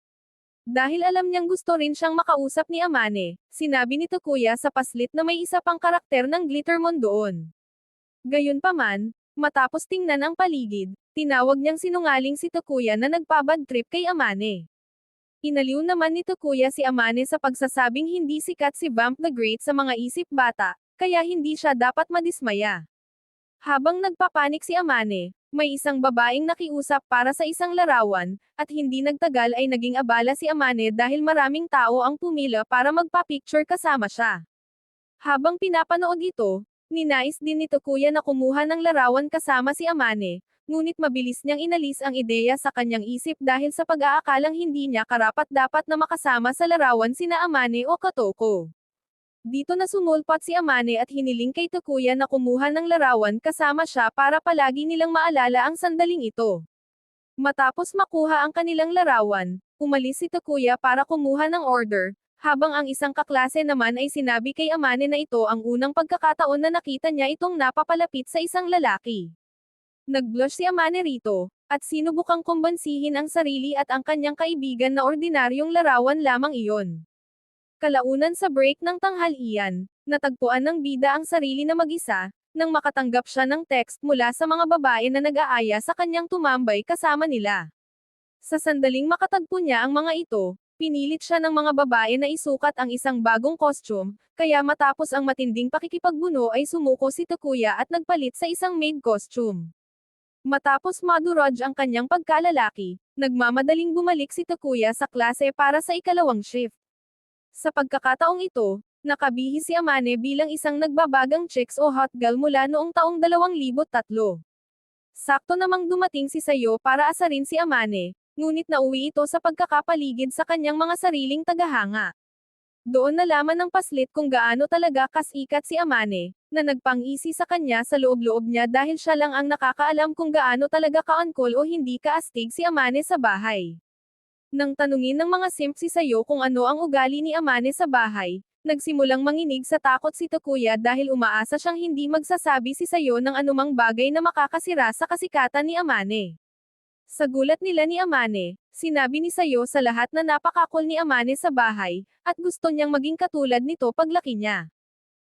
Dahil alam niyang gusto rin siyang makausap ni Amane, sinabi ni Takuya sa paslit na may isa pang karakter ng Glittermon doon. Gayunpaman, matapos tingnan ang paligid, tinawag niyang sinungaling si Takuya na nagpabad trip kay Amane. Inaliw naman ni Takuya si Amane sa pagsasabing hindi sikat si Vamp the Great sa mga isip bata, kaya hindi siya dapat madismaya. Habang nagpapanik si Amane, may isang babaeng nakiusap para sa isang larawan, at hindi nagtagal ay naging abala si Amane dahil maraming tao ang pumila para magpa-picture kasama siya. Habang pinapanood ito, ninais din ni Takuya na kumuha ng larawan kasama si Amane, ngunit mabilis niyang inalis ang ideya sa kanyang isip dahil sa pag-aakalang hindi niya karapat-dapat na makasama sa larawan sina Amane o Katoko. Dito na sumulpat si Amane at hiniling kay Takuya na kumuha ng larawan kasama siya para palagi nilang maalala ang sandaling ito. Matapos makuha ang kanilang larawan, umalis si Takuya para kumuha ng order, habang ang isang kaklase naman ay sinabi kay Amane na ito ang unang pagkakataon na nakita niya itong napapalapit sa isang lalaki. Nag-blush si Amane rito, at sinubukang kumbansihin ang sarili at ang kanyang kaibigan na ordinaryong larawan lamang iyon. Kalaunan sa break ng tanghalian, natagpuan ng bida ang sarili na mag-isa, nang makatanggap siya ng text mula sa mga babae na nag-aaya sa kanyang tumambay kasama nila. Sa sandaling makatagpo niya ang mga ito, pinilit siya ng mga babae na isukat ang isang bagong costume, kaya matapos ang matinding pakikipagbuno ay sumuko si Takuya at nagpalit sa isang maid costume. Matapos madurog ang kanyang pagkalalaki, nagmamadaling bumalik si Takuya sa klase para sa ikalawang shift. Sa pagkakataong ito, nakabihis si Amane bilang isang nagbabagang chicks o hot girl mula noong taong 2003. Sakto namang dumating si Sayo para asarin si Amane, ngunit nauwi ito sa pagkakapaligid sa kanyang mga sariling tagahanga. Doon nalaman ng paslit kung gaano talaga kasikat si Amane, na nagpang-isi sa kanya sa loob-loob niya dahil siya lang ang nakakaalam kung gaano talaga ka-uncool o hindi kaastig si Amane sa bahay. Nang tanungin ng mga simp si Sayo kung ano ang ugali ni Amane sa bahay, nagsimulang manginig sa takot si Takuya dahil umaasa siyang hindi magsasabi si Sayo ng anumang bagay na makakasira sa kasikatan ni Amane. Sa gulat nila ni Amane, sinabi ni Sayo sa lahat na napakakul ni Amane sa bahay, at gusto niyang maging katulad nito paglaki niya.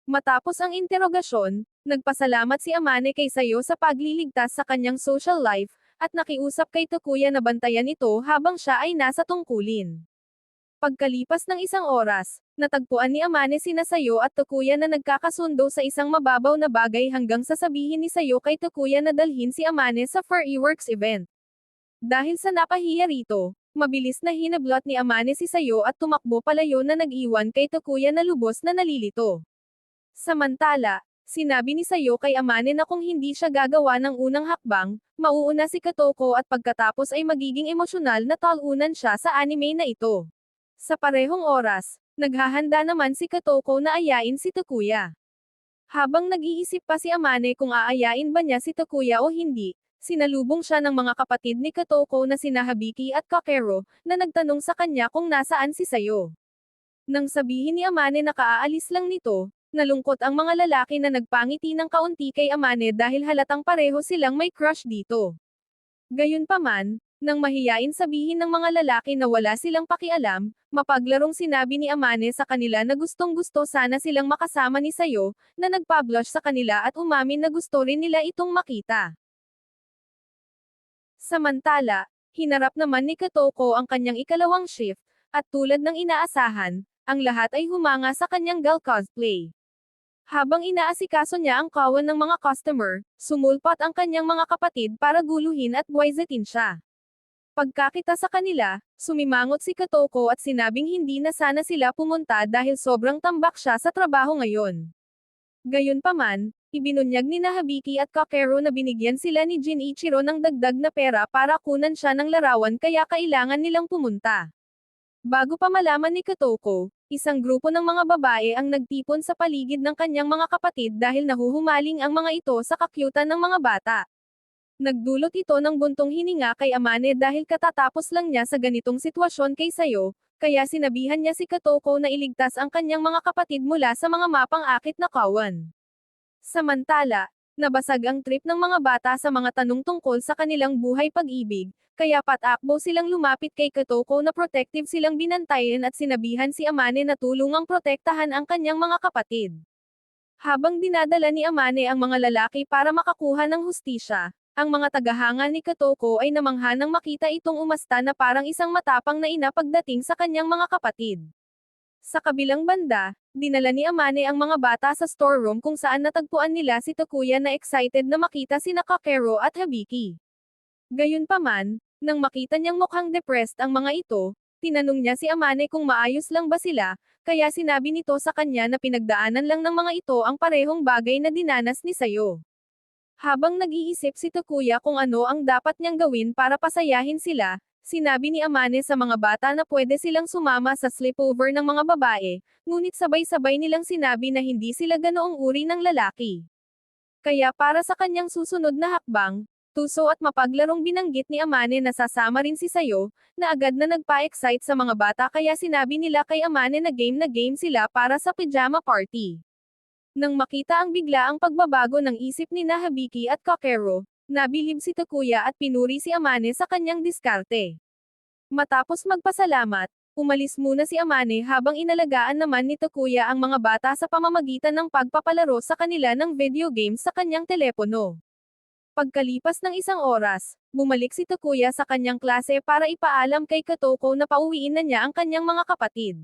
Matapos ang interogasyon, nagpasalamat si Amane kay Sayo sa pagliligtas sa kanyang social life, at nakiusap kay Takuya na bantayan ito habang siya ay nasa tungkulin. Pagkalipas ng isang oras, natagpuan ni Amane sina Sayo at Takuya na nagkakasundo sa isang mababaw na bagay hanggang sasabihin ni Sayo kay Takuya na dalhin si Amane sa Furryworks event. Dahil sa napahiya rito, mabilis na hinablot ni Amane si Sayo at tumakbo palayo na nag-iwan kay Takuya na lubos na nalilito. Samantala, sinabi ni Sayo kay Amane na kung hindi siya gagawa ng unang hakbang, mauuna si Katoko at pagkatapos ay magiging emosyonal na talunan siya sa anime na ito. Sa parehong oras, naghahanda naman si Katoko na ayain si Takuya. Habang nag-iisip pa si Amane kung aayain ba niya si Takuya o hindi, sinalubong siya ng mga kapatid ni Katoko na sina Habiki at Kakero, na nagtanong sa kanya kung nasaan si Sayo. Nang sabihin ni Amane na kaaalis lang nito, nalungkot ang mga lalaki na nagpangiti ng kaunti kay Amane dahil halatang pareho silang may crush dito. Gayunpaman, nang mahiyain sabihin ng mga lalaki na wala silang pakialam, mapaglarong sinabi ni Amane sa kanila na gustong-gusto sana silang makasama ni Sayo, na nagpa-blush sa kanila at umamin na gusto rin nila itong makita. Samantala, hinarap naman ni Katoko ang kanyang ikalawang shift, at tulad ng inaasahan, ang lahat ay humanga sa kanyang gal cosplay. Habang inaasikaso niya ang kawan ng mga customer, sumulpot ang kanyang mga kapatid para guluhin at buwaisetin siya. Pagkakita sa kanila, sumimangot si Katoko at sinabing hindi na sana sila pumunta dahil sobrang tambak siya sa trabaho ngayon. Gayunpaman, ibinunyag ni Habiki at Kakero na binigyan sila ni Jinichiro ng dagdag na pera para kunan siya ng larawan kaya kailangan nilang pumunta. Bago pa malaman ni Katoko, isang grupo ng mga babae ang nagtipon sa paligid ng kanyang mga kapatid dahil nahuhumaling ang mga ito sa kakyutan ng mga bata. Nagdulot ito ng buntong hininga kay Amane dahil katatapos lang niya sa ganitong sitwasyon kay Sayo, kaya sinabihan niya si Katoko na iligtas ang kanyang mga kapatid mula sa mga mapang-akit na kawan. Samantala, nabasag ang trip ng mga bata sa mga tanong tungkol sa kanilang buhay pag-ibig, kaya patakbo silang lumapit kay Katoko na protective silang binantayan at sinabihan si Amane na tulungang protektahan ang kanyang mga kapatid. Habang dinadala ni Amane ang mga lalaki para makakuha ng hustisya, ang mga tagahanga ni Katoko ay namangha nang makita itong umasta na parang isang matapang na ina pagdating sa kanyang mga kapatid. Sa kabilang banda, dinala ni Amane ang mga bata sa storeroom kung saan natagpuan nila si Takuya na excited na makita sina Kakero at Habiki. Gayunpaman, nang makita niyang mukhang depressed ang mga ito, tinanong niya si Amane kung maayos lang ba sila, kaya sinabi nito sa kanya na pinagdaanan lang ng mga ito ang parehong bagay na dinanas ni Sayo. Habang nag-iisip si Takuya kung ano ang dapat niyang gawin para pasayahin sila, sinabi ni Amane sa mga bata na pwede silang sumama sa sleepover ng mga babae, ngunit sabay-sabay nilang sinabi na hindi sila ganoong uri ng lalaki. Kaya para sa kanyang susunod na hakbang, tuso at mapaglarong binanggit ni Amane na sasama rin si Sayo, na agad na nagpa-excite sa mga bata kaya sinabi nila kay Amane na game sila para sa pajama party. Nang makita ang biglaang pagbabago ng isip ni Habiki at Kakero, nabilib si Takuya at pinuri si Amane sa kanyang diskarte. Matapos magpasalamat, umalis muna si Amane habang inalagaan naman ni Takuya ang mga bata sa pamamagitan ng pagpapalaro sa kanila ng video games sa kanyang telepono. Pagkalipas ng isang oras, bumalik si Takuya sa kanyang klase para ipaalam kay Katoko na pauwiin na niya ang kanyang mga kapatid.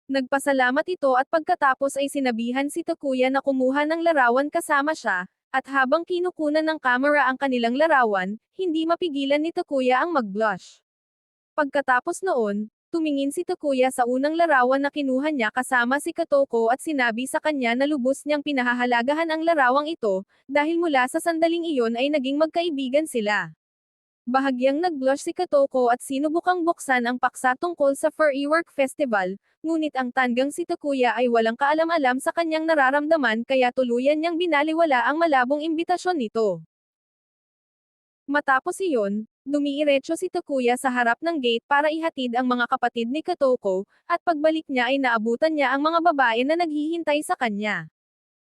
Nagpasalamat ito at pagkatapos ay sinabihan si Takuya na kumuha ng larawan kasama siya, at habang kinukunan ng kamera ang kanilang larawan, hindi mapigilan ni Takuya ang mag-blush. Pagkatapos noon, tumingin si Takuya sa unang larawan na kinuha niya kasama si Katoko at sinabi sa kanya na lubos niyang pinahahalagahan ang larawang ito, dahil mula sa sandaling iyon ay naging magkaibigan sila. Bahagyang nag-blush si Katoko at sinubukang buksan ang paksa tungkol sa Furrywork Festival, ngunit ang tanggang si Takuya ay walang kaalam-alam sa kanyang nararamdaman kaya tuluyan niyang binaliwala ang malabong imbitasyon nito. Matapos iyon, Dumiiretso si Takuya sa harap ng gate para ihatid ang mga kapatid ni Kotoko, at pagbalik niya ay naabutan niya ang mga babae na naghihintay sa kanya.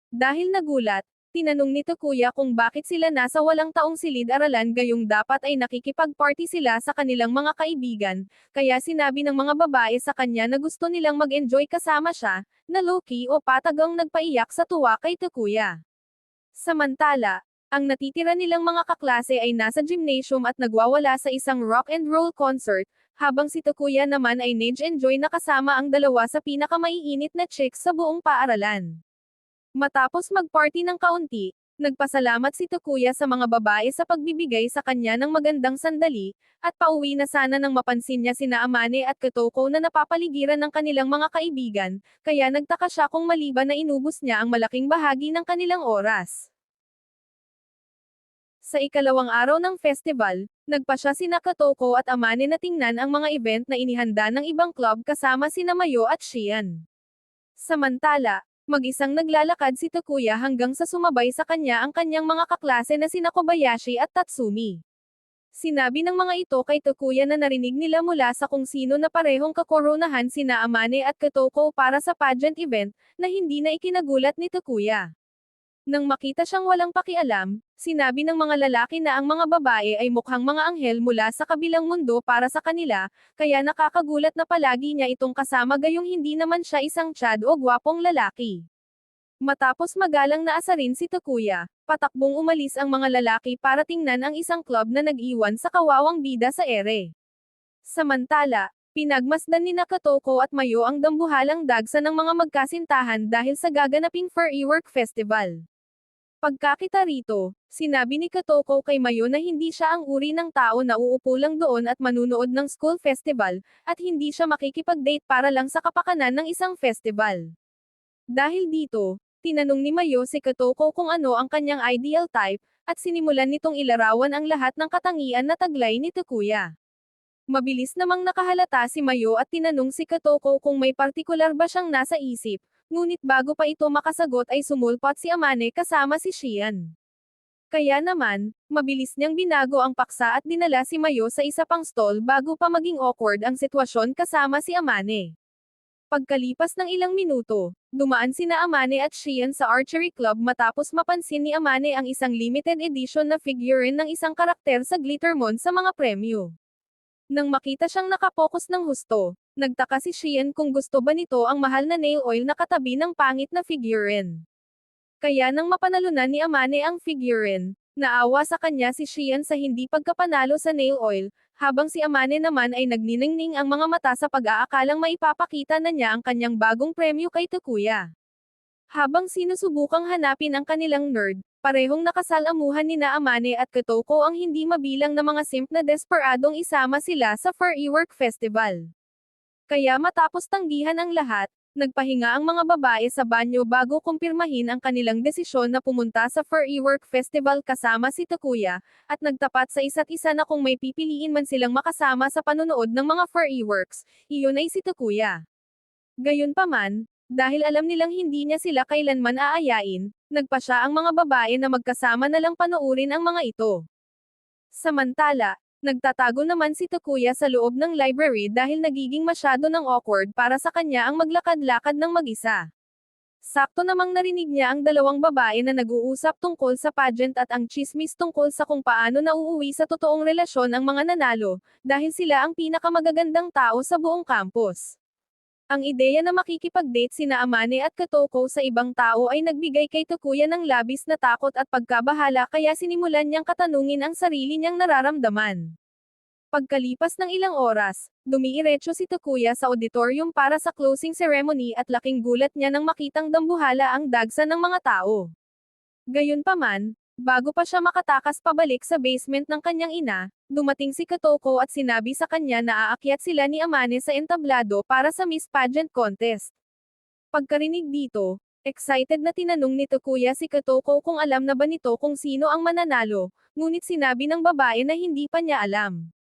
Dahil nagulat, tinanong ni Takuya kung bakit sila nasa walang taong silid-aralan gayong dapat ay nakikipag-party sila sa kanilang mga kaibigan, kaya sinabi ng mga babae sa kanya na gusto nilang mag-enjoy kasama siya, na low-key o patagang nagpaiyak sa tuwa kay Takuya. Samantala, ang natitira nilang mga kaklase ay nasa gymnasium at nagwawala sa isang rock and roll concert, habang si Takuya naman ay nag-enjoy na kasama ang dalawa sa pinakamaiinit na chicks sa buong paaralan. Matapos mag-party ng kaunti, nagpasalamat si Takuya sa mga babae sa pagbibigay sa kanya ng magandang sandali, at pauwi na sana nang mapansin niya sina Amane at Kotoko na napapaligiran ng kanilang mga kaibigan, kaya nagtaka siya kung maliban na inubos niya ang malaking bahagi ng kanilang oras. Sa ikalawang araw ng festival, nagpasya sina Kotoko at Amane na tingnan ang mga event na inihanda ng ibang club kasama sina Mayo at Shian. Samantala, mag-isang naglalakad si Takuya hanggang sa sumabay sa kanya ang kanyang mga kaklase na sina Kobayashi at Tatsumi. Sinabi ng mga ito kay Takuya na narinig nila mula sa kung sino na parehong kakoronahan sina Amane at Kotoko para sa pageant event, na hindi na ikinagulat ni Takuya. Nang makita siyang walang pakialam, sinabi ng mga lalaki na ang mga babae ay mukhang mga anghel mula sa kabilang mundo para sa kanila, kaya nakakagulat na palagi niya itong kasama gayong hindi naman siya isang tiyad o gwapong lalaki. Matapos magalang na asarin si Takuya, patakbong umalis ang mga lalaki para tingnan ang isang club na nag-iwan sa kawawang bida sa ere. Samantala, pinagmasdan ni Kotoko at Mayo ang dambuhalang dagsa ng mga magkasintahan dahil sa gaganaping Fur-Work Festival. Pagkakita rito, sinabi ni Kotoko kay Mayo na hindi siya ang uri ng tao na uupo lang doon at manunood ng school festival, at hindi siya makikipag-date para lang sa kapakanan ng isang festival. Dahil dito, tinanong ni Mayo si Kotoko kung ano ang kanyang ideal type, at sinimulan nitong ilarawan ang lahat ng katangian na taglay ni Takuya. Mabilis namang nakahalata si Mayo at tinanong si Kotoko kung may partikular ba siyang nasa isip, ngunit bago pa ito makasagot ay sumulpot si Amane kasama si Shian. Kaya naman, mabilis niyang binago ang paksa at dinala si Mayo sa isa pang stall bago pa maging awkward ang sitwasyon kasama si Amane. Pagkalipas ng ilang minuto, dumaan sina Amane at Shian sa archery club matapos mapansin ni Amane ang isang limited edition na figurine ng isang karakter sa Glittermon sa mga premyo. Nang makita siyang nakapokus ng husto, nagtaka si Shian kung gusto ba nito ang mahal na nail oil na katabi ng pangit na figurine. Kaya nang mapanalunan ni Amane ang figurine, naawa sa kanya si Shian sa hindi pagkapanalo sa nail oil, habang si Amane naman ay nagniningning ang mga mata sa pag-aakalang maipapakita na niya ang kanyang bagong premyo kay Takuya. Habang sinusubukang hanapin ang kanilang nerd, parehong nakasalamuhan ni Amane at Kotoko ang hindi mabilang na mga simp na desperadong isama sila sa Fur-Work Festival. Kaya matapos tanggihan ang lahat, nagpahinga ang mga babae sa banyo bago kumpirmahin ang kanilang desisyon na pumunta sa Fur-Work Festival kasama si Takuya, at nagtapat sa isa't isa na kung may pipiliin man silang makasama sa panonood ng mga Fur-Works, iyon ay si Takuya. Gayunpaman, dahil alam nilang hindi niya sila kailanman aayain, nagpasya ang mga babae na magkasama na lang panoorin ang mga ito. Samantala, nagtatago naman si Takuya sa loob ng library dahil nagiging masyado ng awkward para sa kanya ang maglakad-lakad ng mag-isa. Sakto namang narinig niya ang dalawang babae na nag-uusap tungkol sa pageant at ang tsismis tungkol sa kung paano nauuwi sa totoong relasyon ang mga nanalo, dahil sila ang pinakamagagandang tao sa buong campus. Ang ideya na makikipag-date sina Amane at Kotoko sa ibang tao ay nagbigay kay Takuya ng labis na takot at pagkabahala kaya sinimulan niyang katanungin ang sarili niyang nararamdaman. Pagkalipas ng ilang oras, dumiiretso si Takuya sa auditorium para sa closing ceremony at laking gulat niya nang makitang dambuhala ang dagsa ng mga tao. Gayunpaman, bago pa siya makatakas pabalik sa basement ng kanyang ina, dumating si Kotoko at sinabi sa kanya na aakyat sila ni Amane sa entablado para sa Miss Pageant Contest. Pagkarinig dito, excited na tinanong ni Takuya si Kotoko kung alam na ba nito kung sino ang mananalo, ngunit sinabi ng babae na hindi pa niya alam.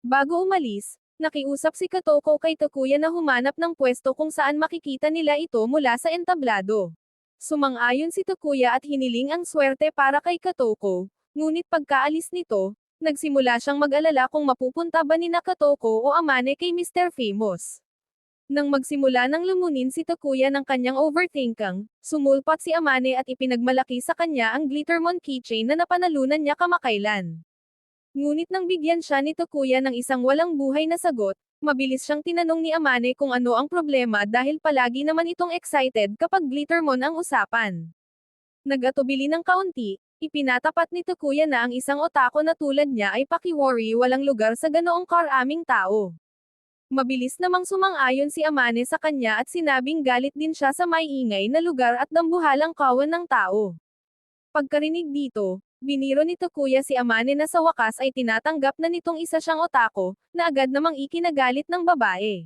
Bago umalis, nakiusap si Kotoko kay Takuya na humanap ng pwesto kung saan makikita nila ito mula sa entablado. Sumang-ayon si Takuya at hiniling ang swerte para kay Kotoko, ngunit pagkaalis nito, nagsimula siyang mag-alala kung mapupunta ba ni Nakatoko o Amane kay Mr. Famous. Nang magsimula ng lumunin si Takuya ng kanyang overthinking, sumulpat si Amane at ipinagmalaki sa kanya ang Glittermon keychain na napanalunan niya kamakailan. Ngunit nang bigyan siya ni Takuya ng isang walang buhay na sagot, mabilis siyang tinanong ni Amane kung ano ang problema dahil palagi naman itong excited kapag Glittermon ang usapan. Nag-atubili ng kaunti, ipinatapat ni Takuya na ang isang otako na tulad niya ay pakiworry walang lugar sa ganoong karaming tao. Mabilis namang sumang-ayon si Amane sa kanya at sinabing galit din siya sa maiingay na lugar at dambuhalang kawan ng tao. Pagkarinig dito, biniro ni Takuya si Amane na sa wakas ay tinatanggap na nitong isa siyang otako, na agad namang ikinagalit ng babae.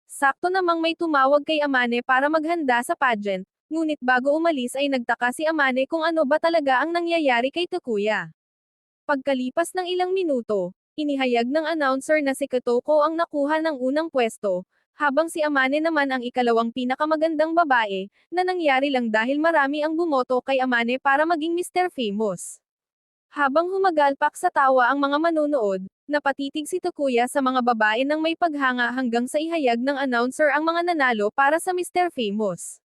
Sakto namang may tumawag kay Amane para maghanda sa pageant, ngunit bago umalis ay nagtaka si Amane kung ano ba talaga ang nangyayari kay Takuya. Pagkalipas ng ilang minuto, inihayag ng announcer na si Katoko ang nakuha ng unang pwesto, habang si Amane naman ang ikalawang pinakamagandang babae, na nangyari lang dahil marami ang bumoto kay Amane para maging Mr. Famous. Habang humagalpak sa tawa ang mga manonood, napatitig si Takuya sa mga babae nang may paghanga hanggang sa ihayag ng announcer ang mga nanalo para sa Mr. Famous.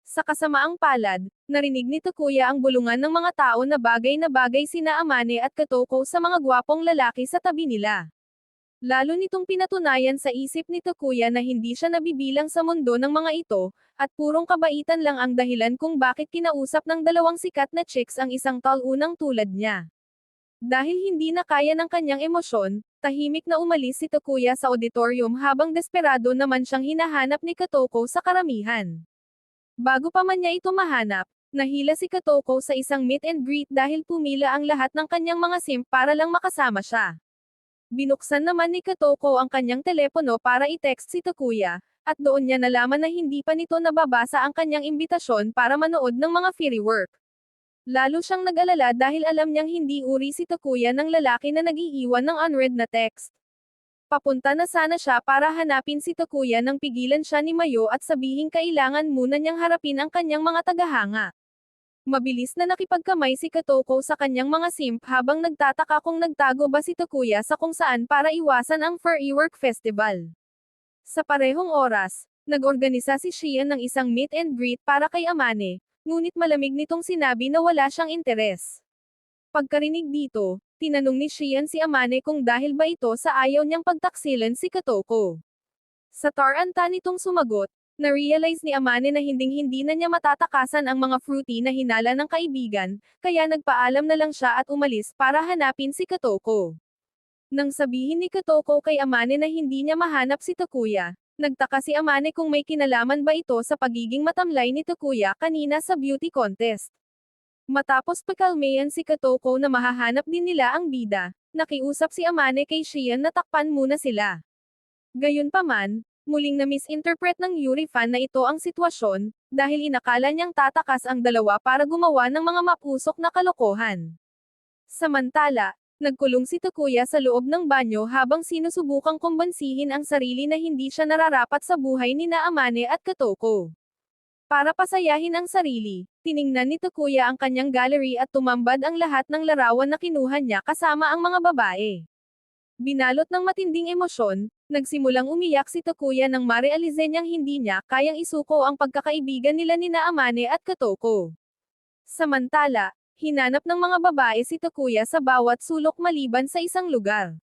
Sa kasamaang palad, narinig ni Takuya ang bulungan ng mga tao na bagay sina Amane at Katoko sa mga gwapong lalaki sa tabi nila. Lalo nitong pinatunayan sa isip ni Takuya na hindi siya nabibilang sa mundo ng mga ito, at purong kabaitan lang ang dahilan kung bakit kinausap ng dalawang sikat na chicks ang isang talunang tulad niya. Dahil hindi na kaya ng kanyang emosyon, tahimik na umalis si Takuya sa auditorium habang desperado naman siyang hinahanap ni Katoko sa karamihan. Bago pa man niya ito mahanap, nahila si Katoko sa isang meet and greet dahil pumila ang lahat ng kanyang mga simp para lang makasama siya. Binuksan naman ni Katoko ang kanyang telepono para i-text si Takuya, at doon niya nalaman na hindi pa nito nababasa ang kanyang imbitasyon para manood ng mga firework. Lalo siyang nag-alala dahil alam niyang hindi uri si Takuya ng lalaki na nag-iiwan ng unread na text. Papunta na sana siya para hanapin si Takuya nang pigilan siya ni Mayo at sabihing kailangan muna niyang harapin ang kanyang mga tagahanga. Mabilis na nakipagkamay si Katoko sa kanyang mga simp habang nagtataka kung nagtago ba si Takuya sa kung saan para iwasan ang firework festival. Sa parehong oras, nag-organisa si Shian ng isang meet and greet para kay Amane, ngunit malamig nitong sinabi na wala siyang interes. Pagkarinig dito, tinanong ni Shian si Amane kung dahil ba ito sa ayaw niyang pagtaksilan si Katoko. Sa taranta nitong sumagot, na-realize ni Amane na hinding-hindi na niya matatakasan ang mga fruity na hinala ng kaibigan, kaya nagpaalam na lang siya at umalis para hanapin si Katoko. Nang sabihin ni Katoko kay Amane na hindi niya mahanap si Takuya, nagtaka si Amane kung may kinalaman ba ito sa pagiging matamlay ni Takuya kanina sa beauty contest. Matapos pakalmayan si Katoko na mahahanap din nila ang bida, nakiusap si Amane kay Shian na takpan muna sila. Gayunpaman, muling na-misinterpret ng Yuri fan na ito ang sitwasyon, dahil inakala niyang tatakas ang dalawa para gumawa ng mga mapusok na kalokohan. Samantala, nagkulong si Takuya sa loob ng banyo habang sinusubukang kumbansihin ang sarili na hindi siya nararapat sa buhay ni Amane at Katoko. Para pasayahin ang sarili, tiningnan ni Takuya ang kanyang gallery at tumambad ang lahat ng larawan na kinuha niya kasama ang mga babae. Binalot ng matinding emosyon, nagsimulang umiyak si Takuya nang marealize niyang hindi niya kayang isuko ang pagkakaibigan nila ni Amane at Katoko. Samantala, hinanap ng mga babae si Takuya sa bawat sulok maliban sa isang lugar.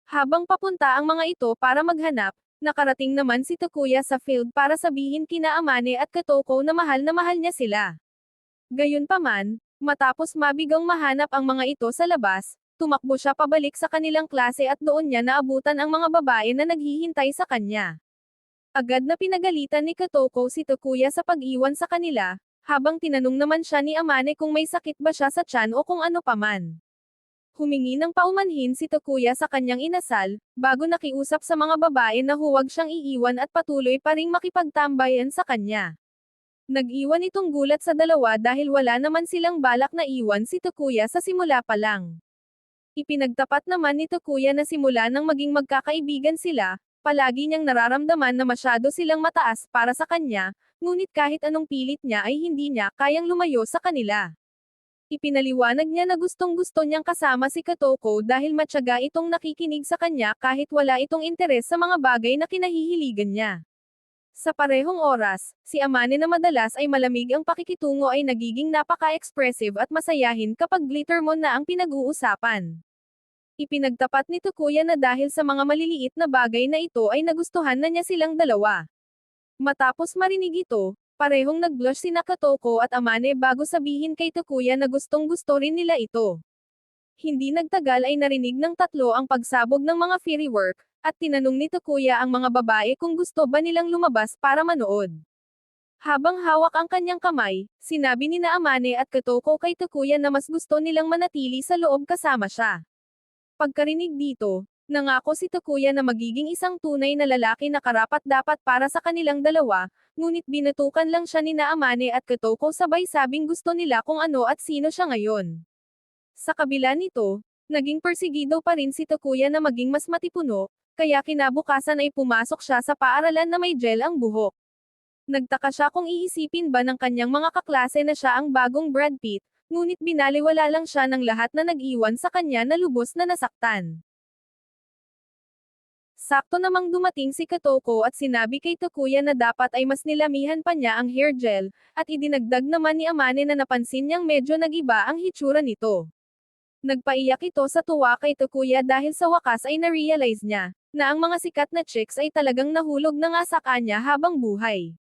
Habang papunta ang mga ito para maghanap, nakarating naman si Takuya sa field para sabihin kina Amane at Katoko na mahal niya sila. Gayunpaman, matapos mabigang mahanap ang mga ito sa labas, tumakbo siya pabalik sa kanilang klase at doon niya naabutan ang mga babae na naghihintay sa kanya. Agad na pinagalitan ni Katoko si Takuya sa pag-iwan sa kanila, habang tinanong naman siya ni Amane kung may sakit ba siya sa tiyan o kung ano paman. Humingi ng paumanhin si Takuya sa kanyang inasal, bago nakiusap sa mga babae na huwag siyang iiwan at patuloy pa ring makipagtambayan sa kanya. Nag-iwan itong gulat sa dalawa dahil wala naman silang balak na iwan si Takuya sa simula pa lang. Ipinagtapat naman ni Takuya na simula nang maging magkakaibigan sila, palagi niyang nararamdaman na masyado silang mataas para sa kanya, ngunit kahit anong pilit niya ay hindi niya kayang lumayo sa kanila. Ipinaliwanag niya na gustong-gusto niyang kasama si Katoko dahil matyaga itong nakikinig sa kanya kahit wala itong interes sa mga bagay na kinahihiligan niya. Sa parehong oras, si Amane na madalas ay malamig ang pakikitungo ay nagiging napaka-expressive at masayahin kapag Glittermon na ang pinag-uusapan. Ipinagtapat ni Tukuya na dahil sa mga maliliit na bagay na ito ay nagustuhan na niya silang dalawa. Matapos marinig ito, parehong nag-blush sina Katoko at Amane bago sabihin kay Tukuya na gustong-gusto rin nila ito. Hindi nagtagal ay narinig ng tatlo ang pagsabog ng mga firework, at tinanong ni Tukuya ang mga babae kung gusto ba nilang lumabas para manood. Habang hawak ang kanyang kamay, sinabi ni na Amane at Katoko kay Tukuya na mas gusto nilang manatili sa loob kasama siya. Pagkarinig dito, nangako si Takuya na magiging isang tunay na lalaki na karapat-dapat para sa kanilang dalawa, ngunit binatukan lang siya ni na Amane at Katoko sabay sabing gusto nila kung ano at sino siya ngayon. Sa kabila nito, naging persigido pa rin si Takuya na maging mas matipuno, kaya kinabukasan ay pumasok siya sa paaralan na may gel ang buhok. Nagtaka siya kung iisipin ba ng kanyang mga kaklase na siya ang bagong Brad Pitt, ngunit binaliwala lang siya ng lahat na nag-iwan sa kanya na lubos na nasaktan. Sakto namang dumating si Katoko at sinabi kay Takuya na dapat ay mas nilamihan pa niya ang hair gel, at idinagdag naman ni Amane na napansin niyang medyo nag-iba ang hitsura nito. Nagpaiyak ito sa tuwa kay Takuya dahil sa wakas ay na-realize niya, na ang mga sikat na chicks ay talagang nahulog na nga sa kanya habang buhay.